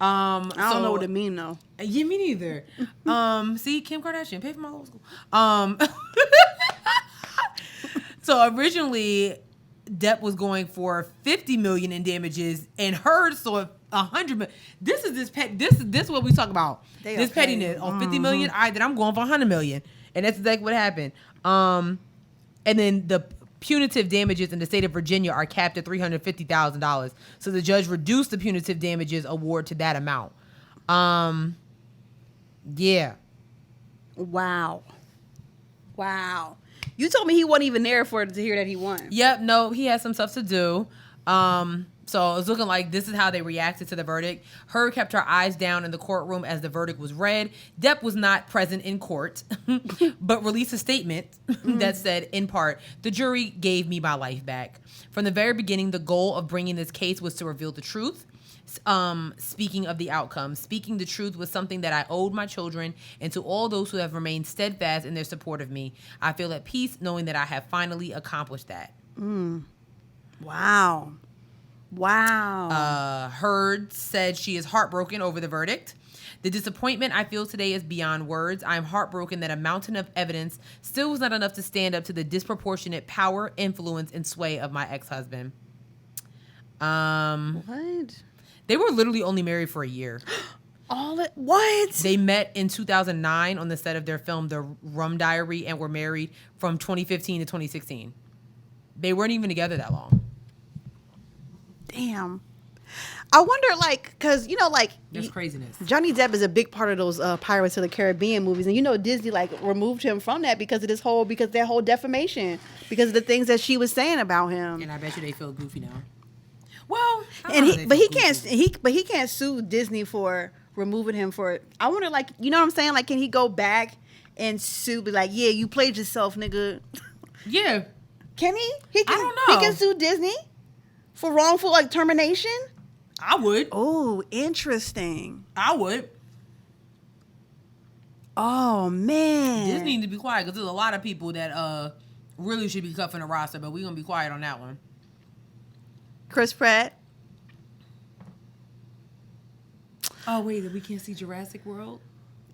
I don't know what it means though. Yeah, me neither. See, Kim Kardashian, pay for my law school. So originally, Depp was going for $50 million in damages, and Heard saw $100 million. This is what we talk about. This pettiness on $50 million. All right, then I'm going for $100 million, and that's exactly what happened. And then the punitive damages in the state of Virginia are capped at $350,000. So the judge reduced the punitive damages award to that amount. Yeah. Wow. You told me he wasn't even there to hear that he won. Yep. No, he had some stuff to do. So it's looking like this is how they reacted to the verdict. Heard kept her eyes down in the courtroom as the verdict was read. Depp was not present in court, but released a statement that said, in part, the jury gave me my life back. From the very beginning, the goal of bringing this case was to reveal the truth. Speaking of the outcome, speaking the truth was something that I owed my children and to all those who have remained steadfast in their support of me. I feel at peace knowing that I have finally accomplished that. Wow. Heard said she is heartbroken over the verdict. The disappointment I feel today is beyond words. I am heartbroken that a mountain of evidence still was not enough to stand up to the disproportionate power, influence, and sway of my ex-husband. What? They were literally only married for a year. What? They met in 2009 on the set of their film, The Rum Diary, and were married from 2015 to 2016. They weren't even together that long. Damn. I wonder, like, because, you know, like... There's craziness. Johnny Depp is a big part of those Pirates of the Caribbean movies. And, you know, Disney, like, removed him from that because of that whole defamation. Because of the things that she was saying about him. And I bet you they feel goofy now. Well, he can't sue Disney for removing him for... I wonder, like, you know what I'm saying? Like, can he go back and sue, be like, yeah, you played yourself, nigga. Yeah. Can he? I don't know. He can sue Disney for wrongful, like, termination? I would. Oh, interesting. I would. Oh, man. Disney need to be quiet because there's a lot of people that really should be cut from the roster, but we're going to be quiet on that one. Chris Pratt. Oh, wait, we can't see Jurassic World?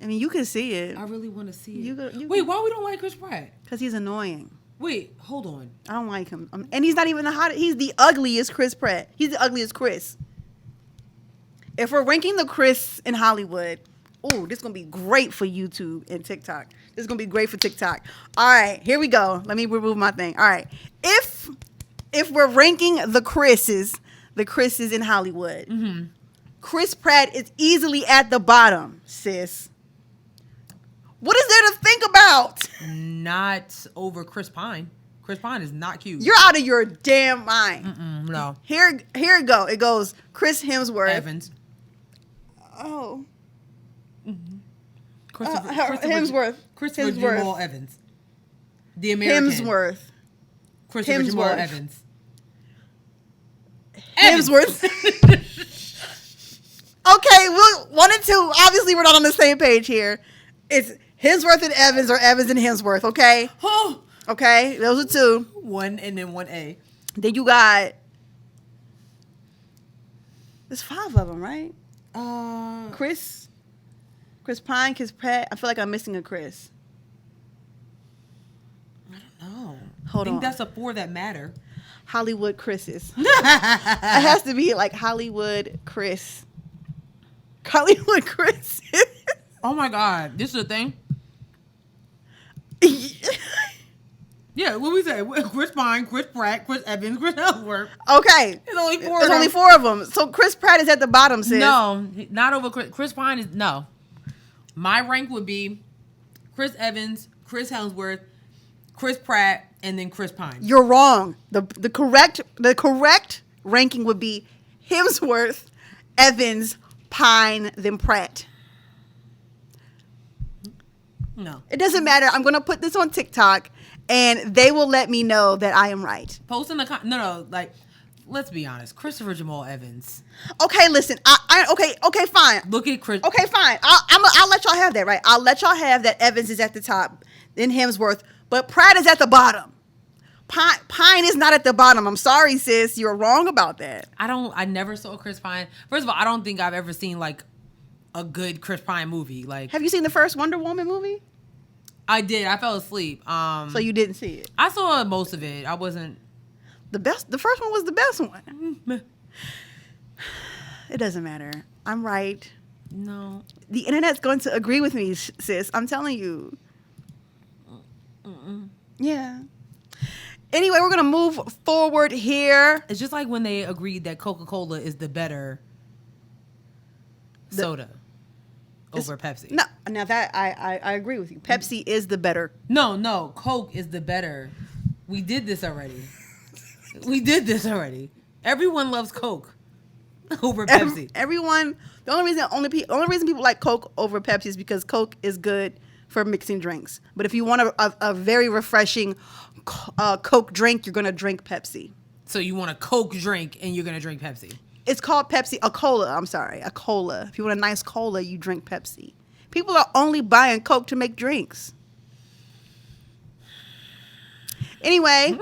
I mean, you can see it. I really want to see it. Wait, why we don't like Chris Pratt? Because he's annoying. Wait, hold on. I don't like him. And he's not even the hottest. He's the ugliest Chris Pratt. He's the ugliest Chris. If we're ranking the Chris in Hollywood, ooh, this is going to be great for YouTube and TikTok. This is going to be great for TikTok. All right, here we go. Let me remove my thing. All right. If we're ranking the Chris's in Hollywood, Chris Pratt is easily at the bottom, sis. What is there to think about? Not over Chris Pine. Chris Pine is not cute. You're out of your damn mind. No. Here it go. It goes Chris Hemsworth. Evans. Oh. Hemsworth. Christopher Jamal Evans. The American. Hemsworth. Christopher Jamal Evans. Hemsworth. Okay, 1 and 2. Obviously, we're not on the same page here. It's Hemsworth and Evans or Evans and Hemsworth, okay? Oh. Okay, those are 2. 1 and then 1A. Then you got... There's 5 of them, right? Chris Pine, Chris Pratt. I feel like I'm missing a Chris. I don't know. Hold on. I think that's a 4 that matter. Hollywood Chris's. It has to be like Hollywood Chris. Hollywood Chris. Oh my God. This is a thing? Yeah, what we say? Chris Pine, Chris Pratt, Chris Evans, Chris Hemsworth. Okay. There's only 4 There's only 4 of them. So Chris Pratt is at the bottom, sis. No, not over Chris Pine is no. My rank would be Chris Evans, Chris Hemsworth, Chris Pratt, and then Chris Pine. You're wrong. The correct ranking would be Hemsworth, Evans, Pine, then Pratt. No. It doesn't matter. I'm going to put this on TikTok, and they will let me know that I am right. Post in the no, like, let's be honest. Christopher Jamal Evans. Okay, listen. Okay, fine. Look at Chris. Okay, fine. I'll let y'all have that, right? I'll let y'all have that Evans is at the top, then Hemsworth, but Pratt is at the bottom. Pine is not at the bottom. I'm sorry, sis. You're wrong about that. I never saw Chris Pine. First of all, I don't think I've ever seen like a good Chris Pine movie. Like, have you seen the first Wonder Woman movie? I did. I fell asleep. So you didn't see it? I saw most of it. I wasn't the best. The first one was the best one. It doesn't matter. I'm right. No. The internet's going to agree with me, sis. I'm telling you. Yeah. Anyway, we're going to move forward here. It's just like when they agreed that Coca-Cola is the better soda over Pepsi. No, now that I agree with you. Pepsi is the better. No, Coke is the better. We did this already. Everyone loves Coke over Pepsi. Everyone. The only reason people like Coke over Pepsi is because Coke is good for mixing drinks. But if you want a very refreshing Coke drink, you're gonna drink Pepsi. So you want a Coke drink and you're gonna drink Pepsi. It's called Pepsi. A cola. I'm sorry. A cola. If you want a nice cola, you drink Pepsi. People are only buying Coke to make drinks. Anyway,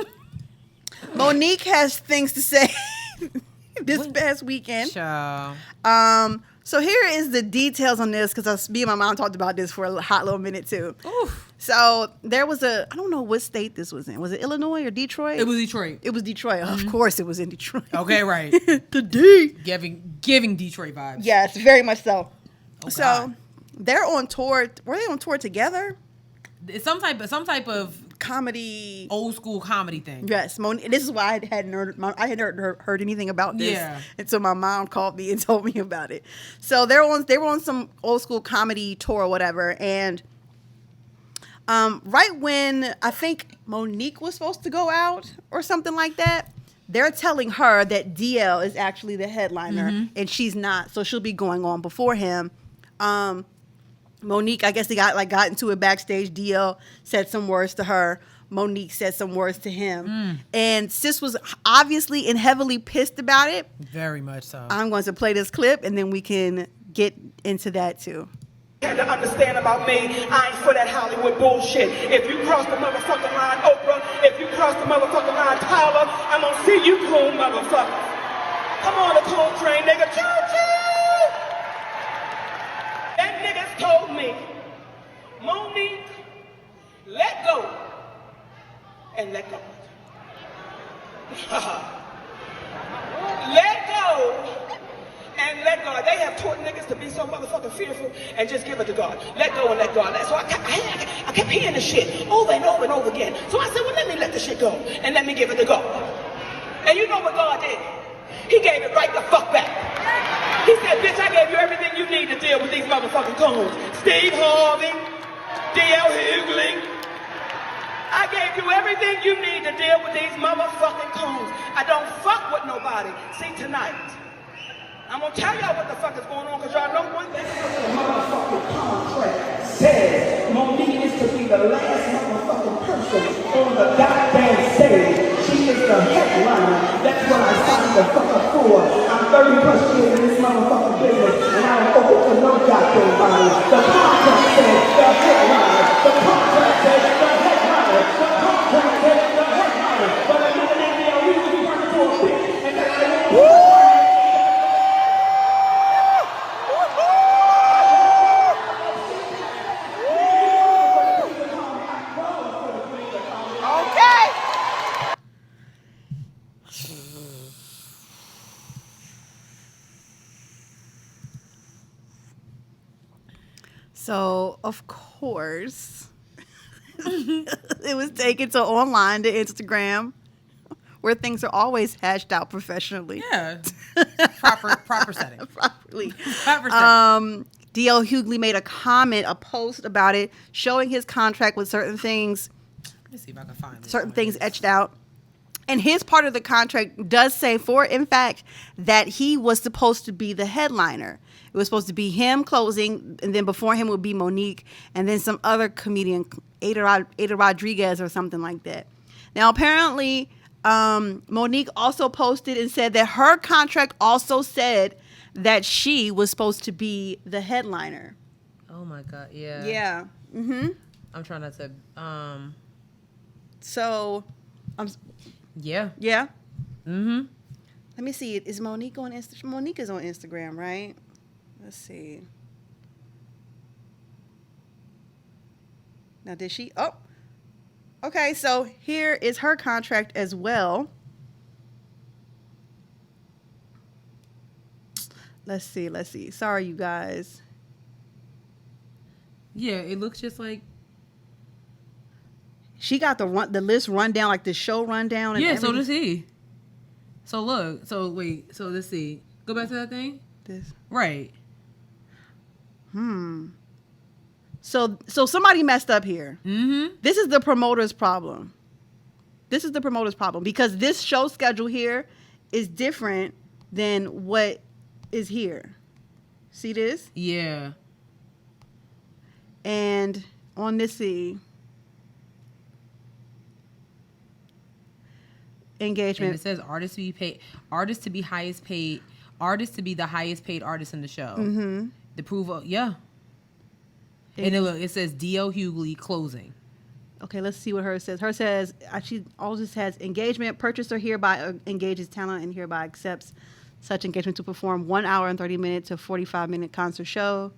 Monique has things to say this past weekend. Child. So here is the details on this, because me and my mom talked about this for a hot little minute too. Oof. So there was I don't know what state this was in. Was it Illinois or Detroit? It was Detroit. It was Detroit. Of course it was in Detroit. Okay, right. The D. Giving Detroit vibes. Yes, very much so. Oh, So God. they're on tour. Were they on tour together? It's some type of Comedy. old school comedy thing. Yes, this is why I hadn't heard anything about this Yeah. until my mom called me and told me about it. So they were on some old school comedy tour or whatever, and right when I think Monique was supposed to go out or something like that, they're telling her that DL is actually the headliner and she's not, so she'll be going on before him. Monique, I guess they got into it backstage. DL said some words to her. Monique said some words to him. And sis was obviously and heavily pissed about it. Very much so. I'm going to play this clip and then we can get into that too. You had to understand about me, I ain't for that Hollywood bullshit. If you cross the motherfucking line, Oprah, if you cross the motherfucking line, Tyler, I'm gonna see you cool motherfuckers. Come on, the cool train, nigga. Choo-choo! That niggas told me, Monique, let go and let God. Let go and let God. They have taught niggas to be so motherfucking fearful and just give it to God. Let go and let God. So I kept hearing this shit over and over and over again. So I said, well, let me let this shit go and let me give it to God. And you know what God did? He gave it right the fuck back. He said, bitch, I gave you everything you need to deal with these motherfucking coons. Steve Harvey, D.L. Hughley. I gave you everything you need to deal with these motherfucking coons. I don't fuck with nobody. See, tonight, I'm gonna tell y'all what the fuck is going on, because y'all know one thing. The motherfucking contract says Monique is to be the last motherfucking person on the goddamn stage. She is the headliner. That's what I signed the fuck up for. I'm 30 plus years in this motherfucking business, and I don't owe it to no goddamn body. The contract says the headliner. The contract says the headliner. The contract says the headliner. But I know that they are usually running for a bitch, and that's woo! So, of course, it was taken to online, to Instagram, where things are always hashed out professionally. Yeah. Proper setting. Properly. Proper setting. D.L. Hughley made a comment, a post about it, showing his contract with certain things. Let me see if I can find it. Certain things etched out. And his part of the contract does say, in fact, that he was supposed to be the headliner. It was supposed to be him closing, and then before him would be Monique, and then some other comedian, Ada Rodriguez or something like that. Now, apparently, Monique also posted and said that her contract also said that she was supposed to be the headliner. Oh, my God. Yeah. Yeah. Mm-hmm. I'm trying not to... So... Yeah. Yeah? Mm-hmm. Let me see. Is Monique on Instagram? Monique is on Instagram, right? Let's see. Now, did she? Oh. Okay, so here is her contract as well. Let's see. Sorry, you guys. Yeah, it looks just like... She got the list rundown, like the show rundown. And so everything. does he. So look. So wait. So let's see. Go back to that thing. This. Right. So somebody messed up here. Mm-hmm. This is the promoter's problem. Because this show schedule here is different than what is here. See this? Yeah. And on this, engagement. And it says artists to be highest paid artist to be the highest paid artist in the show. Mm-hmm. The proof of, yeah. And then look, it says D.L. Hughley closing. Okay, let's see what hers says. Hers says, she also has engagement. Purchaser hereby engages talent and hereby accepts such engagement to perform 1 hour and 30 minute to 45-minute concert show.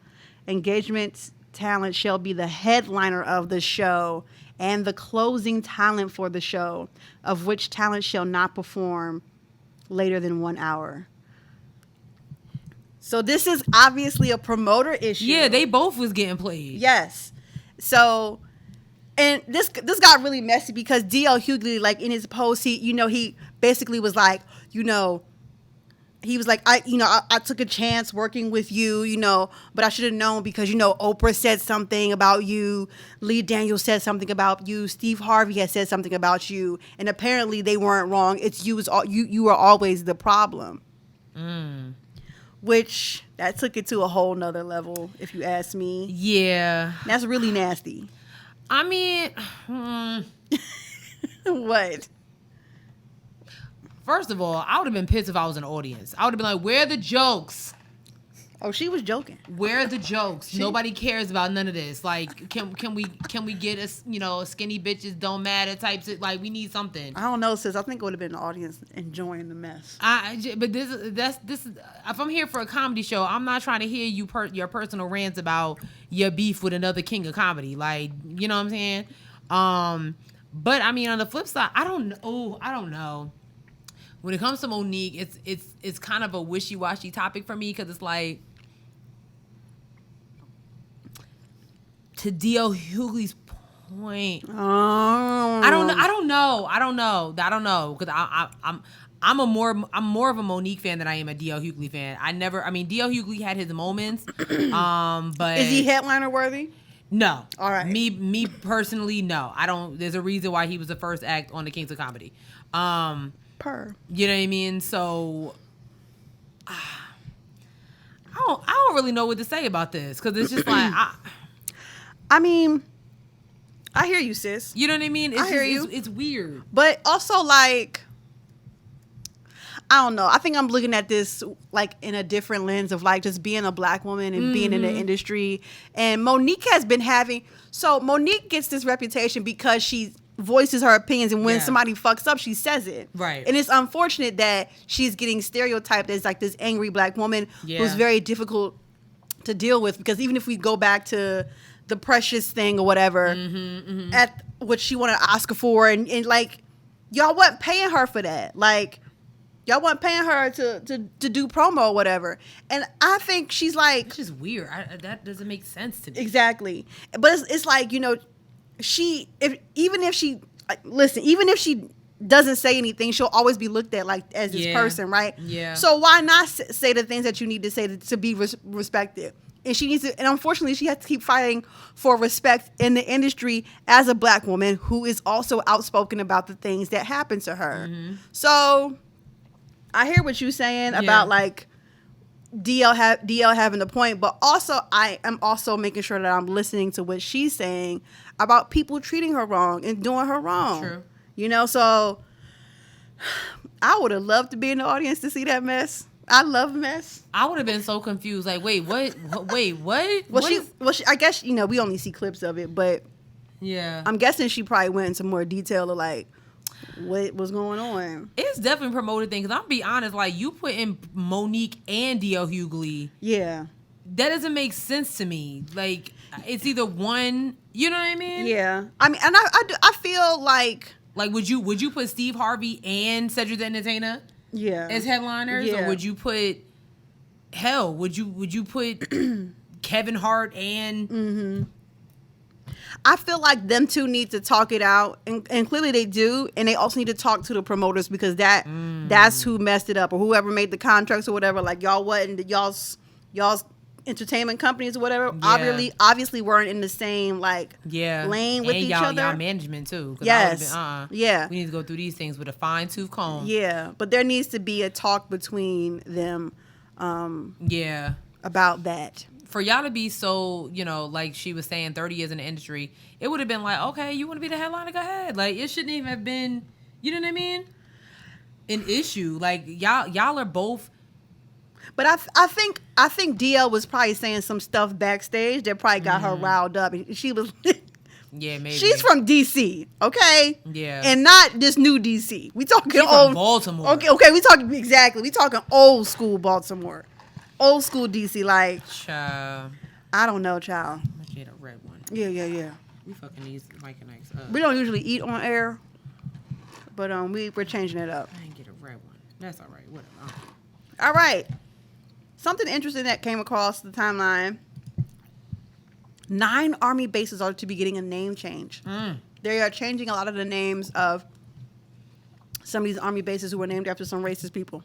Engagement talent shall be the headliner of the show and the closing talent for the show, of which talent shall not perform later than 1 hour. So this is obviously a promoter issue. Yeah, they both was getting played. Yes. So, and this got really messy because D.L. Hughley, like in his post, he basically was like, he was like, I took a chance working with you, but I should have known because, Oprah said something about you. Lee Daniels said something about you. Steve Harvey has said something about you. And apparently they weren't wrong. It's you were always the problem. Which, that took it to a whole nother level, if you ask me. Yeah. That's really nasty. I mean, What? First of all, I would have been pissed if I was in the audience. I would have been like, where are the jokes? Oh, she was joking. Where are the jokes? Nobody cares about none of this. Like, can we get a skinny bitches don't matter types of, like, we need something. I don't know, sis. I think it would have been the audience enjoying the mess. But this is if I'm here for a comedy show, I'm not trying to hear your personal rants about your beef with another king of comedy. Like, you know what I'm saying? But I mean, on the flip side, I don't know. When it comes to Monique, it's kind of a wishy-washy topic for me because it's like, to D.L. Hughley's point, I don't know because I'm more of a Monique fan than I am a D.L. Hughley fan. D.L. Hughley had his moments, but is he headliner worthy? No. All right. Me personally, no. I don't. There's a reason why he was the first act on the Kings of Comedy. You know what I mean? So I don't really know what to say about this because it's just like I mean, I hear you, sis. You know what I mean? I hear you. It's weird, but also like, I don't know. I think I'm looking at this like in a different lens of like just being a black woman and being in the industry. And Monique has been Monique gets this reputation because she voices her opinions, and when somebody fucks up, she says it. Right. And it's unfortunate that she's getting stereotyped as like this angry black woman who's very difficult to deal with, because even if we go back to the Precious thing or whatever, at what she won an Oscar for, and like, y'all wasn't paying her for that. Like, y'all wasn't paying her to do promo or whatever. And I think she's like, it's just weird. That doesn't make sense to me. Exactly. But it's like, even if she doesn't say anything, she'll always be looked at like as this person, right? Yeah. So why not say the things that you need to say to be respected? And she needs to, and unfortunately, she has to keep fighting for respect in the industry as a black woman who is also outspoken about the things that happen to her. So I hear what you're saying about like DL having the point, but also I am also making sure that I'm listening to what she's saying about people treating her wrong and doing her wrong. True. So I would have loved to be in the audience to see that mess. I love mess. I would have been so confused. Like, wait, what? Wait, what? Well, I guess, we only see clips of it, but yeah, I'm guessing she probably went into more detail of like what was going on. It's definitely promoted thing. Because I'm be honest, like, you put in Monique and D.L. Hughley. Yeah. That doesn't make sense to me. Like, it's either one, you know what I mean? Yeah. I mean, and I feel like would you put Steve Harvey and Cedric the Entertainer as headliners? Yeah. Or would you put would you put Kevin Hart and I feel like them two need to talk it out, and clearly they do, and they also need to talk to the promoters, because that's who messed it up, or whoever made the contracts or whatever. Like, y'all wasn't y'all's entertainment companies or whatever obviously weren't in the same lane with each other. Y'all management too. Yes. We need to go through these things with a fine tooth comb. Yeah, but there needs to be a talk between them. About that. For y'all to be so, like she was saying, 30 years in the industry, it would have been like, okay, you want to be the headliner, go ahead. Like, it shouldn't even have been, you know what I mean? An issue. Like, y'all are both But I think DL was probably saying some stuff backstage that probably got her riled up. She was. Yeah, maybe. She's from DC, okay? Yeah. And not this new DC. We talking She's old from Baltimore. Okay, we talking exactly. We talking old school Baltimore. Old school DC, like Child. I don't know, child. I get a red one. Yeah. We fucking these Mike and Ike's up. We don't usually eat on air, but we're changing it up. I didn't get a red one. That's all right. Whatever. All right. Something interesting that came across the timeline. 9 Army bases are to be getting a name change. They are changing a lot of the names of some of these Army bases who were named after some racist people.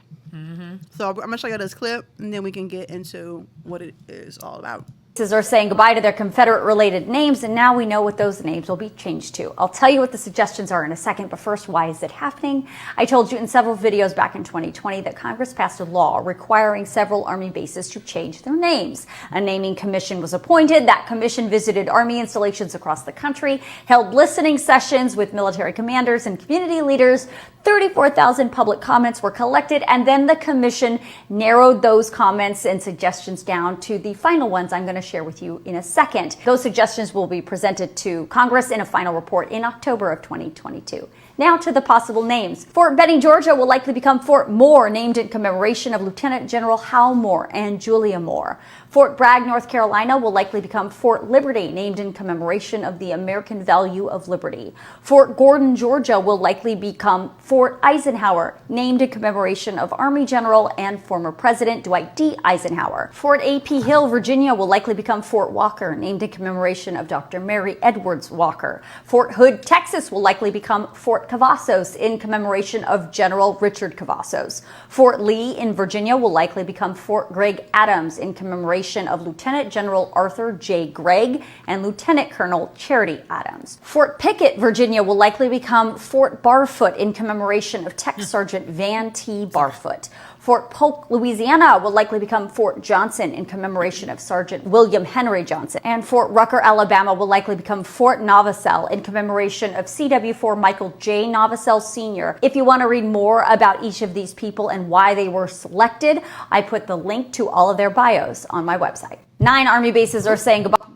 So I'm going to show you this clip, and then we can get into what it is all about. Are saying goodbye to their Confederate-related names, and now we know what those names will be changed to. I'll tell you what the suggestions are in a second, but first, why is it happening? I told you in several videos back in 2020 that Congress passed a law requiring several Army bases to change their names. A naming commission was appointed. That commission visited Army installations across the country, held listening sessions with military commanders and community leaders. 34,000 public comments were collected, and then the commission narrowed those comments and suggestions down to the final ones I'm going to share with you in a second. Those suggestions will be presented to Congress in a final report in October of 2022. Now to the possible names. Fort Benning, Georgia will likely become Fort Moore, named in commemoration of Lieutenant General Hal Moore and Julia Moore. Fort Bragg, North Carolina will likely become Fort Liberty, named in commemoration of the American value of liberty. Fort Gordon, Georgia will likely become Fort Eisenhower, named in commemoration of Army General and former President Dwight D. Eisenhower. Fort A.P. Hill, Virginia will likely become Fort Walker, named in commemoration of Dr. Mary Edwards Walker. Fort Hood, Texas will likely become Fort Cavazos in commemoration of General Richard Cavazos. Fort Lee in Virginia will likely become Fort Gregg Adams in commemoration of Lieutenant General Arthur J. Gregg and Lieutenant Colonel Charity Adams. Fort Pickett, Virginia will likely become Fort Barfoot in commemoration of Tech Sergeant Van T. Barfoot. Fort Polk, Louisiana will likely become Fort Johnson in commemoration of Sergeant William Henry Johnson. And Fort Rucker, Alabama will likely become Fort Novosel in commemoration of CW4 Michael J. Novosel Sr. If you want to read more about each of these people and why they were selected, I put the link to all of their bios on my website. 9 Army bases are saying goodbye.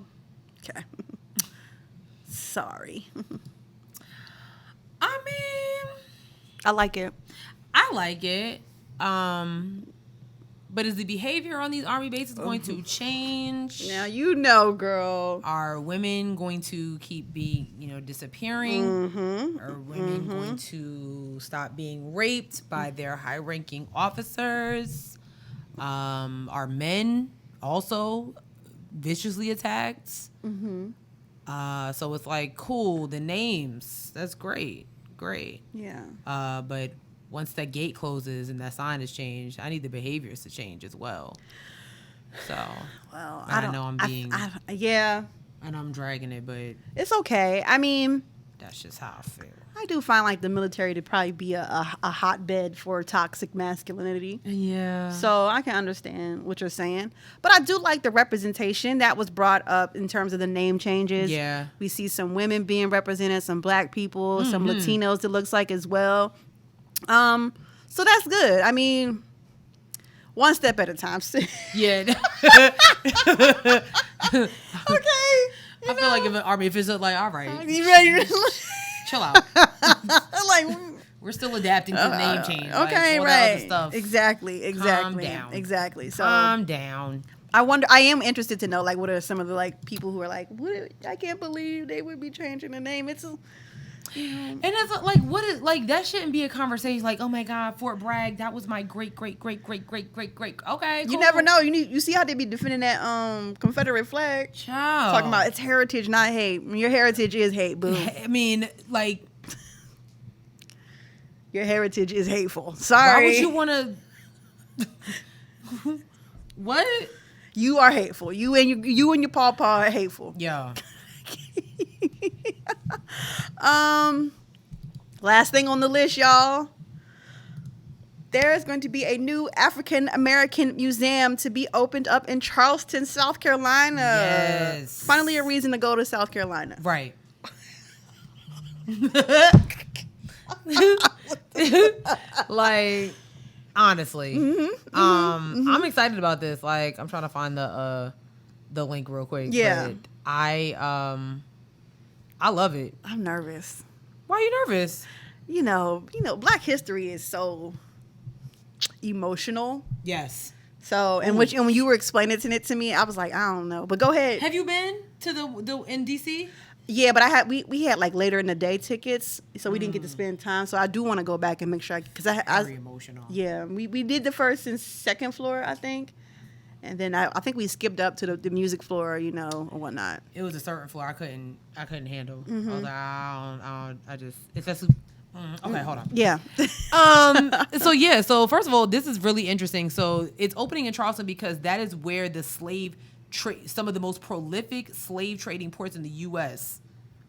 Okay. Sorry. I mean, I like it. I like it. But is the behavior on these Army bases going to change? Now you know, girl. Are women going to keep being, disappearing? Are women going to stop being raped by their high-ranking officers? Are men also viciously attacked? So it's like, cool, the names, that's great. Yeah. But once that gate closes and that sign is changed, I need the behaviors to change as well. So, well, I know I'm being, yeah, and I'm dragging it, but it's okay. I mean, that's just how I feel. I do find like the military to probably be a hotbed for toxic masculinity. Yeah. So I can understand what you're saying, but I do like the representation that was brought up in terms of the name changes. Yeah. We see some women being represented, some black people, some Latinos. It looks like as well. So that's good. I mean, one step at a time. Yeah. Okay. I feel like if an Army official like, all right, You ready? chill out. Like, We're still adapting to the name change. okay, all right. that other stuff. Exactly. Calm down. Exactly. So Calm down. I am interested to know, like, what are some of the like people who are like, what? I can't believe they would be changing the name. It's And it's like, what is like that shouldn't be a conversation. Like, oh my God, Fort Bragg, that was my great. Okay, cool. You never know. You see how they be defending that Confederate flag. Child. Talking about it's heritage, not hate. Your heritage is hate, boo. I mean, like, your heritage is hateful. Sorry. why would you want to? What? You are hateful. You and your pawpaw are hateful. Yeah. Last thing on the list, y'all. There is going to be a new African American museum to be opened up in Charleston, South Carolina. Yes. Finally, a reason to go to South Carolina. Right. Like, Honestly. I'm excited about this. Like, I'm trying to find the link real quick. Yeah. But I love it. I'm nervous. Why are you nervous? You know, Black history is so emotional. Yes. So, and when you were explaining it to me, I was like, I don't know. But go ahead. Have you been to the in DC? Yeah, but we had like later in the day tickets, so we didn't get to spend time. So I do want to go back and make sure because I very emotional. Yeah, we did the first and second floor, I think, and then I think we skipped up to the music floor, or whatnot. It was a certain floor I couldn't handle. Mm-hmm. I was like, I just it's just okay, hold on. Yeah. So first of all, this is really interesting. So it's opening in Charleston because that is where the slave trade, some of the most prolific slave trading ports in the U.S.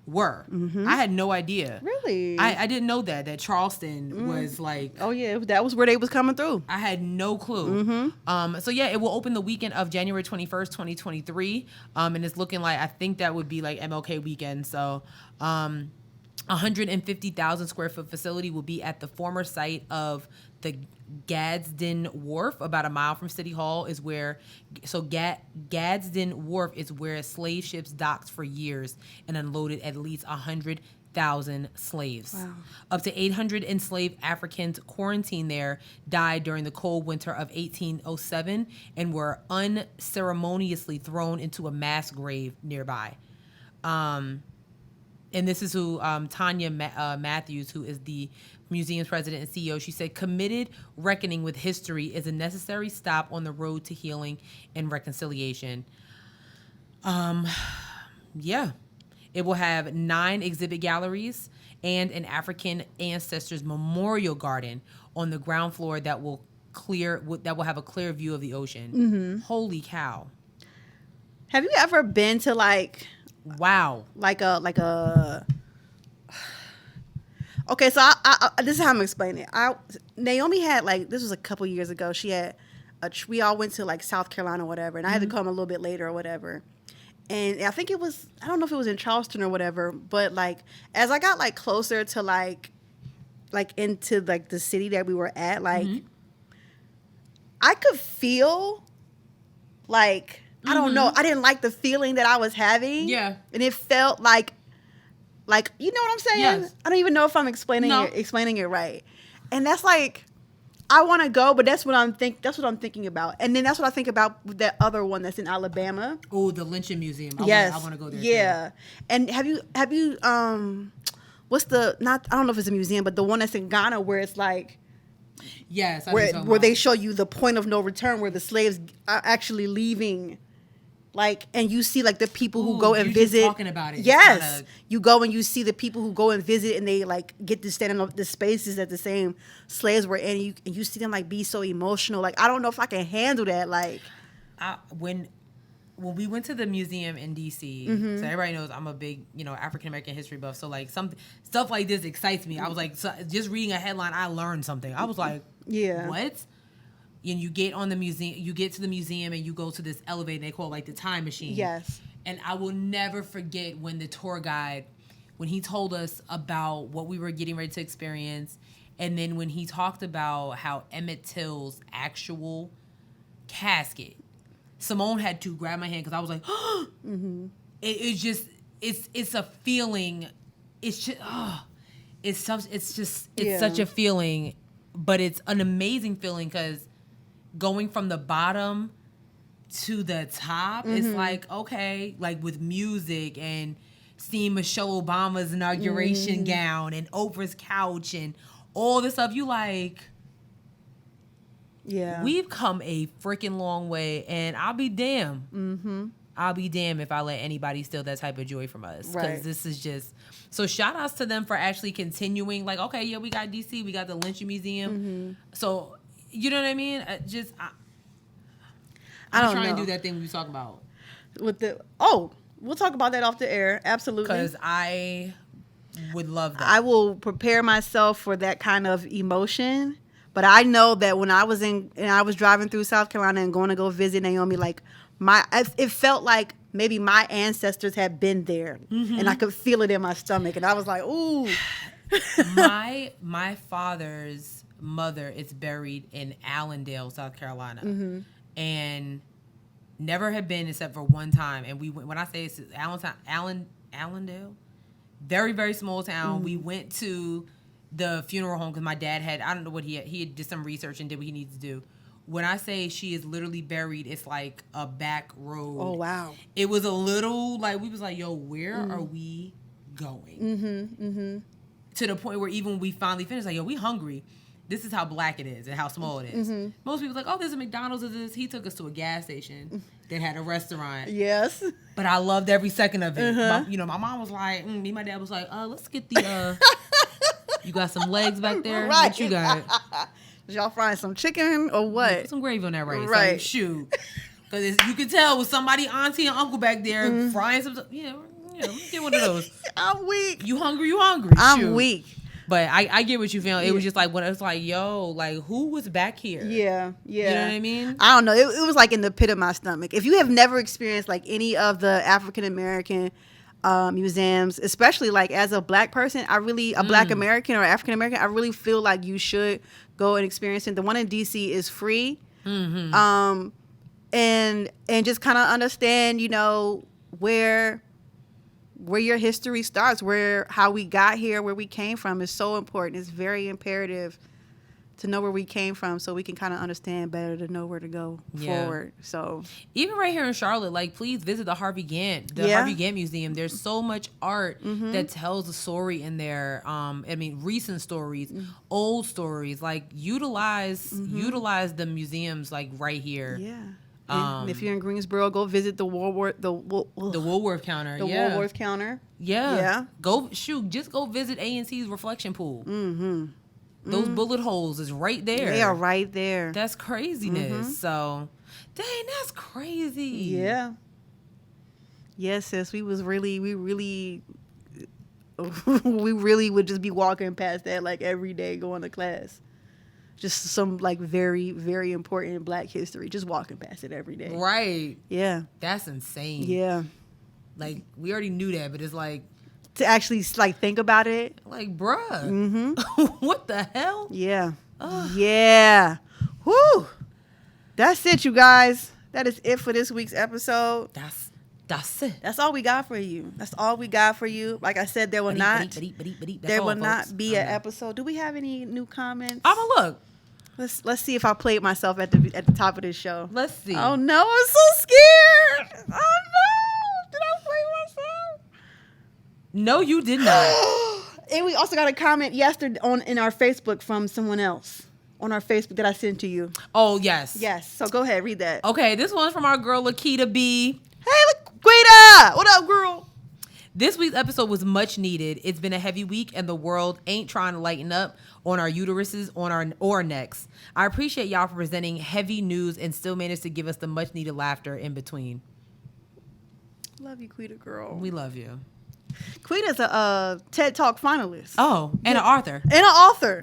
were. Mm-hmm. I had no idea. Really? I didn't know that Charleston was like. Oh yeah, that was where they was coming through. I had no clue. Mm-hmm. So yeah, it will open the weekend of January 21st, 2023. And it's looking like, I think that would be like MLK weekend. So, 150,000 square foot facility will be at the former site of the Gadsden Wharf, about a mile from City Hall Gadsden Wharf is where slave ships docked for years and unloaded at least 100,000 slaves. Wow. Up to 800 enslaved Africans quarantined there died during the cold winter of 1807 and were unceremoniously thrown into a mass grave nearby. And this is who Tanya Matthews, who is the museum's president and CEO, she said, committed reckoning with history is a necessary stop on the road to healing and reconciliation. Yeah. It will have 9 exhibit galleries and an African ancestors memorial garden on the ground floor that will have a clear view of the ocean. Mm-hmm. Holy cow. Have you ever been to wow. Like a okay, so I this is how I'm explaining it. Naomi had this was a couple years ago. She had we all went to South Carolina or whatever, and I had to come a little bit later or whatever. And I think it was, I don't know if it was in Charleston or whatever, but as I got closer to into the city that we were at, I could feel I don't know. I didn't like the feeling that I was having. Yeah. And it felt like you know what I'm saying? Yes. I don't even know if I'm explaining it right. And that's I want to go, but that's what I'm thinking about. And then that's what I think about that other one that's in Alabama. Oh, the Lynching Museum. I want to go there. Yeah. Too. And have you what's the, not, I don't know if it's a museum, but the one that's in Ghana where it's yes, where they show you the point of no return, where the slaves are actually leaving, and you see the people who go and visit. Talking about it. Yes, you go and you see the people who go and visit, and they get to stand in the spaces that the same slaves were in. And you see them be so emotional. I don't know if I can handle that. When we went to the museum in DC, so everybody knows I'm a big, African American history buff. So stuff like this excites me. I was just reading a headline, I learned something. I was like, yeah, what? And you get to the museum and you go to this elevator, and they call it the time machine. Yes. And I will never forget when the tour guide, when he told us about what we were getting ready to experience, and then when he talked about how Emmett Till's actual casket, Simone had to grab my hand because I was like, it's just, it's a feeling. It's just, it's such a feeling, but it's an amazing feeling because going from the bottom to the top, it's okay, with music and seeing Michelle Obama's inauguration gown and Oprah's couch and all this stuff, yeah, we've come a freaking long way, and I'll be damned. I'll be damned if I let anybody steal that type of joy from us. Because this is just... So shout outs to them for actually continuing. Okay, yeah, we got DC, we got the Lynching Museum. So, you know what I mean? I'm trying to do that thing we were talking about. We'll talk about that off the air. Absolutely. Because I would love that. I will prepare myself for that kind of emotion. But I know that when I was I was driving through South Carolina and going to go visit Naomi, it felt like maybe my ancestors had been there, and I could feel it in my stomach, and I was like, ooh. my father's mother is buried in Allendale, South Carolina, and never had been except for one time. And we went, when I say it's Allendale, very, very small town. We went to the funeral home because my dad had, I don't know what he had did some research and did what he needed to do. When I say she is literally buried, it's like a back road. Oh, wow. It was a little like, we was like, yo, where are we going? To the point where even when we finally finished, like, yo, we hungry. This is how black it is and how small it is. Most people like, oh, there's a McDonald's. He took us to a gas station that had a restaurant. Yes. But I loved every second of it. My mom was like, me and my dad was like, let's get the, you got some legs back there? Right. What you got? Did y'all frying some chicken or what? Put some gravy on that rice. Right. Like, shoot. Because you can tell with somebody, auntie and uncle back there frying some, get one of those. I'm weak. You hungry? I'm weak. But I get what you feel. It was just like, when it's like, yo, like, who was back here? Yeah. You know what I mean? I don't know. It was like in the pit of my stomach. If you have never experienced like any of the African American museums, especially like as a black person, a black American or African American, I really feel like you should go and experience it. The one in DC is free. And just kind of understand, where your history starts, how we got here, where we came from is so important. It's very imperative to know where we came from so we can kind of understand better to know where to go forward. So even right here in Charlotte, like, please visit the Harvey Gantt Museum. There's so much art that tells a story in there. Recent stories, old stories, like utilize the museums like right here. Yeah. And if you're in Greensboro, go visit the Woolworth counter. The Woolworth counter. Yeah. Just go visit A&C's reflection pool. Those bullet holes is right there. They are right there. That's craziness. So, dang, that's crazy. Yeah. Yes, sis. We really would just be walking past that like every day going to class. Just some like very, very important black history. Just walking past it every day. Right. Yeah. That's insane. Yeah. Like, we already knew that, but it's like, to actually like think about it. Like, bruh. What the hell? Yeah. Yeah. Whew. That's it, you guys. That is it for this week's episode. That's it. That's all we got for you. Like I said, there will not be an episode. Do we have any new comments? I'm gonna look. Let's see if I played myself at the top of this show. Let's see. Oh no, I'm so scared. Oh no, did I play myself? No, you did not. And we also got a comment yesterday in our Facebook from someone else on our Facebook that I sent to you. Oh yes. Yes. So go ahead, read that. Okay, this one's from our girl Lakita B. Hey, Laquita! What up, girl? This week's episode was much needed. It's been a heavy week, and the world ain't trying to lighten up on our uteruses, or our necks. I appreciate y'all for presenting heavy news and still managed to give us the much needed laughter in between. Love you, Quita girl. We love you. Quita's a TED Talk finalist. Oh, and an author.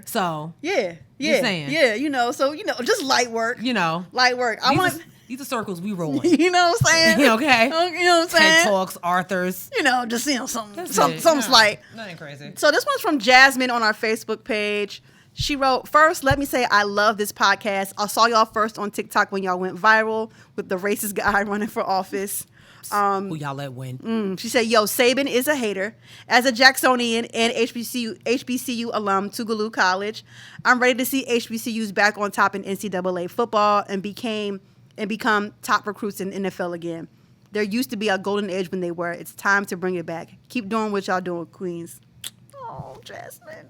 So yeah. Just saying. Yeah, just light work. Light work. These are circles we roll in. You know what I'm saying? Okay. You know what I'm saying? TED Talks, authors. Something slight. Nothing crazy. So this one's from Jasmine on our Facebook page. She wrote, first, let me say I love this podcast. I saw y'all first on TikTok when y'all went viral with the racist guy running for office. Who y'all let win. She said, yo, Saban is a hater. As a Jacksonian and HBCU alum, Tougaloo College, I'm ready to see HBCUs back on top in NCAA football and become top recruits in NFL again. There used to be a golden age when they were. It's time to bring it back. Keep doing what y'all doing, Queens. Oh, Jasmine.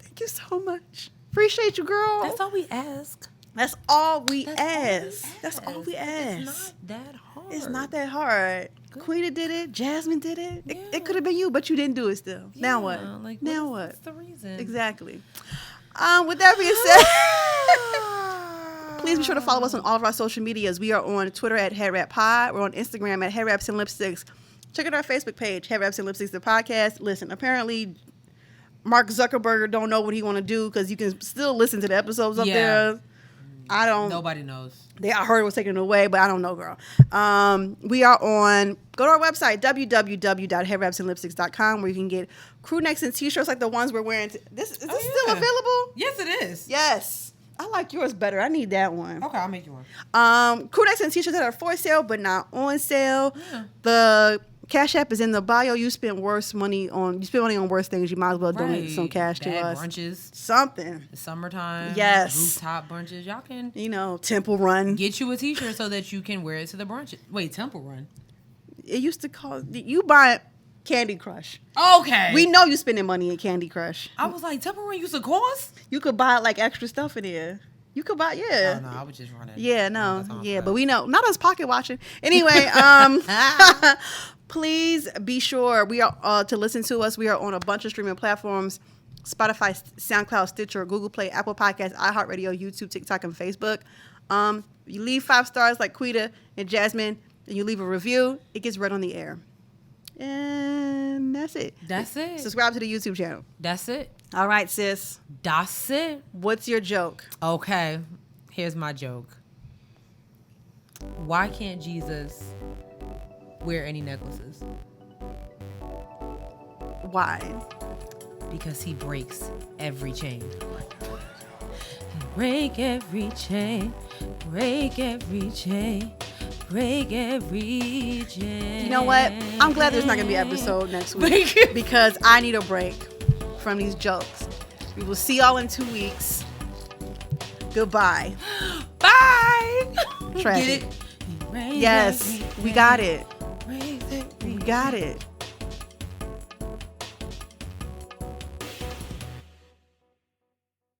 Thank you so much. Appreciate you, girl. That's all we ask. That's all we ask. That's all we It's ask. not that hard. It's not that hard. Quita did it. Jasmine did it. Yeah. It could have been you, but you didn't do it still. Yeah, now what? Now what? What's the reason? Exactly. With that being said, please be sure to follow us on all of our social medias. We are on Twitter at HeadWrapPod. We're on Instagram at Headwraps and Lipsticks. Check out our Facebook page, Headwraps and Lipsticks, the podcast. Listen, apparently Mark Zuckerberg don't know what he want to do because you can still listen to the episodes up there. I don't. Nobody knows. I heard it was taken away, but I don't know, girl. We are on. Go to our website www.headwrapsandlipsticks.com where you can get crew necks and t-shirts like the ones we're wearing. Is this still available? Yes, it is. Yes. I like yours better. I need that one. Okay, I'll make you one. Crew necks and t-shirts that are for sale but not on sale. Yeah. The CashApp is in the bio. You spend money on worse things. You might as well donate some cash to us. Brunches. Something. Summertime. Yes. Rooftop brunches. Y'all can. Temple Run. Get you a t-shirt so that you can wear it to the brunches. Wait, Temple Run? It used to call you buy Candy Crush. Okay. We know you spending money at Candy Crush. I was like, Temple Run used to cost? You could buy like extra stuff in there. You could buy, yeah. Oh, no, I was just running. Yeah, no. Yeah, but we know. Not us pocket watching. Anyway, please be sure we are to listen to us. We are on a bunch of streaming platforms: Spotify, SoundCloud, Stitcher, Google Play, Apple Podcasts, iHeartRadio, YouTube, TikTok, and Facebook. You leave 5 stars like Quita and Jasmine, and you leave a review. It gets read on the air. And that's it. That's it. Subscribe to the YouTube channel. That's it. All right, sis. That's it. What's your joke? Okay. Here's my joke. Why can't Jesus wear any necklaces? Why? Because he breaks every chain. Break every chain. Break every chain. Break every chain. You know what? I'm glad there's not going to be an episode next week because I need a break from these jokes. We will see y'all in 2 weeks. Goodbye. Bye. Tragic. Get it? Yes, we got it. We got it.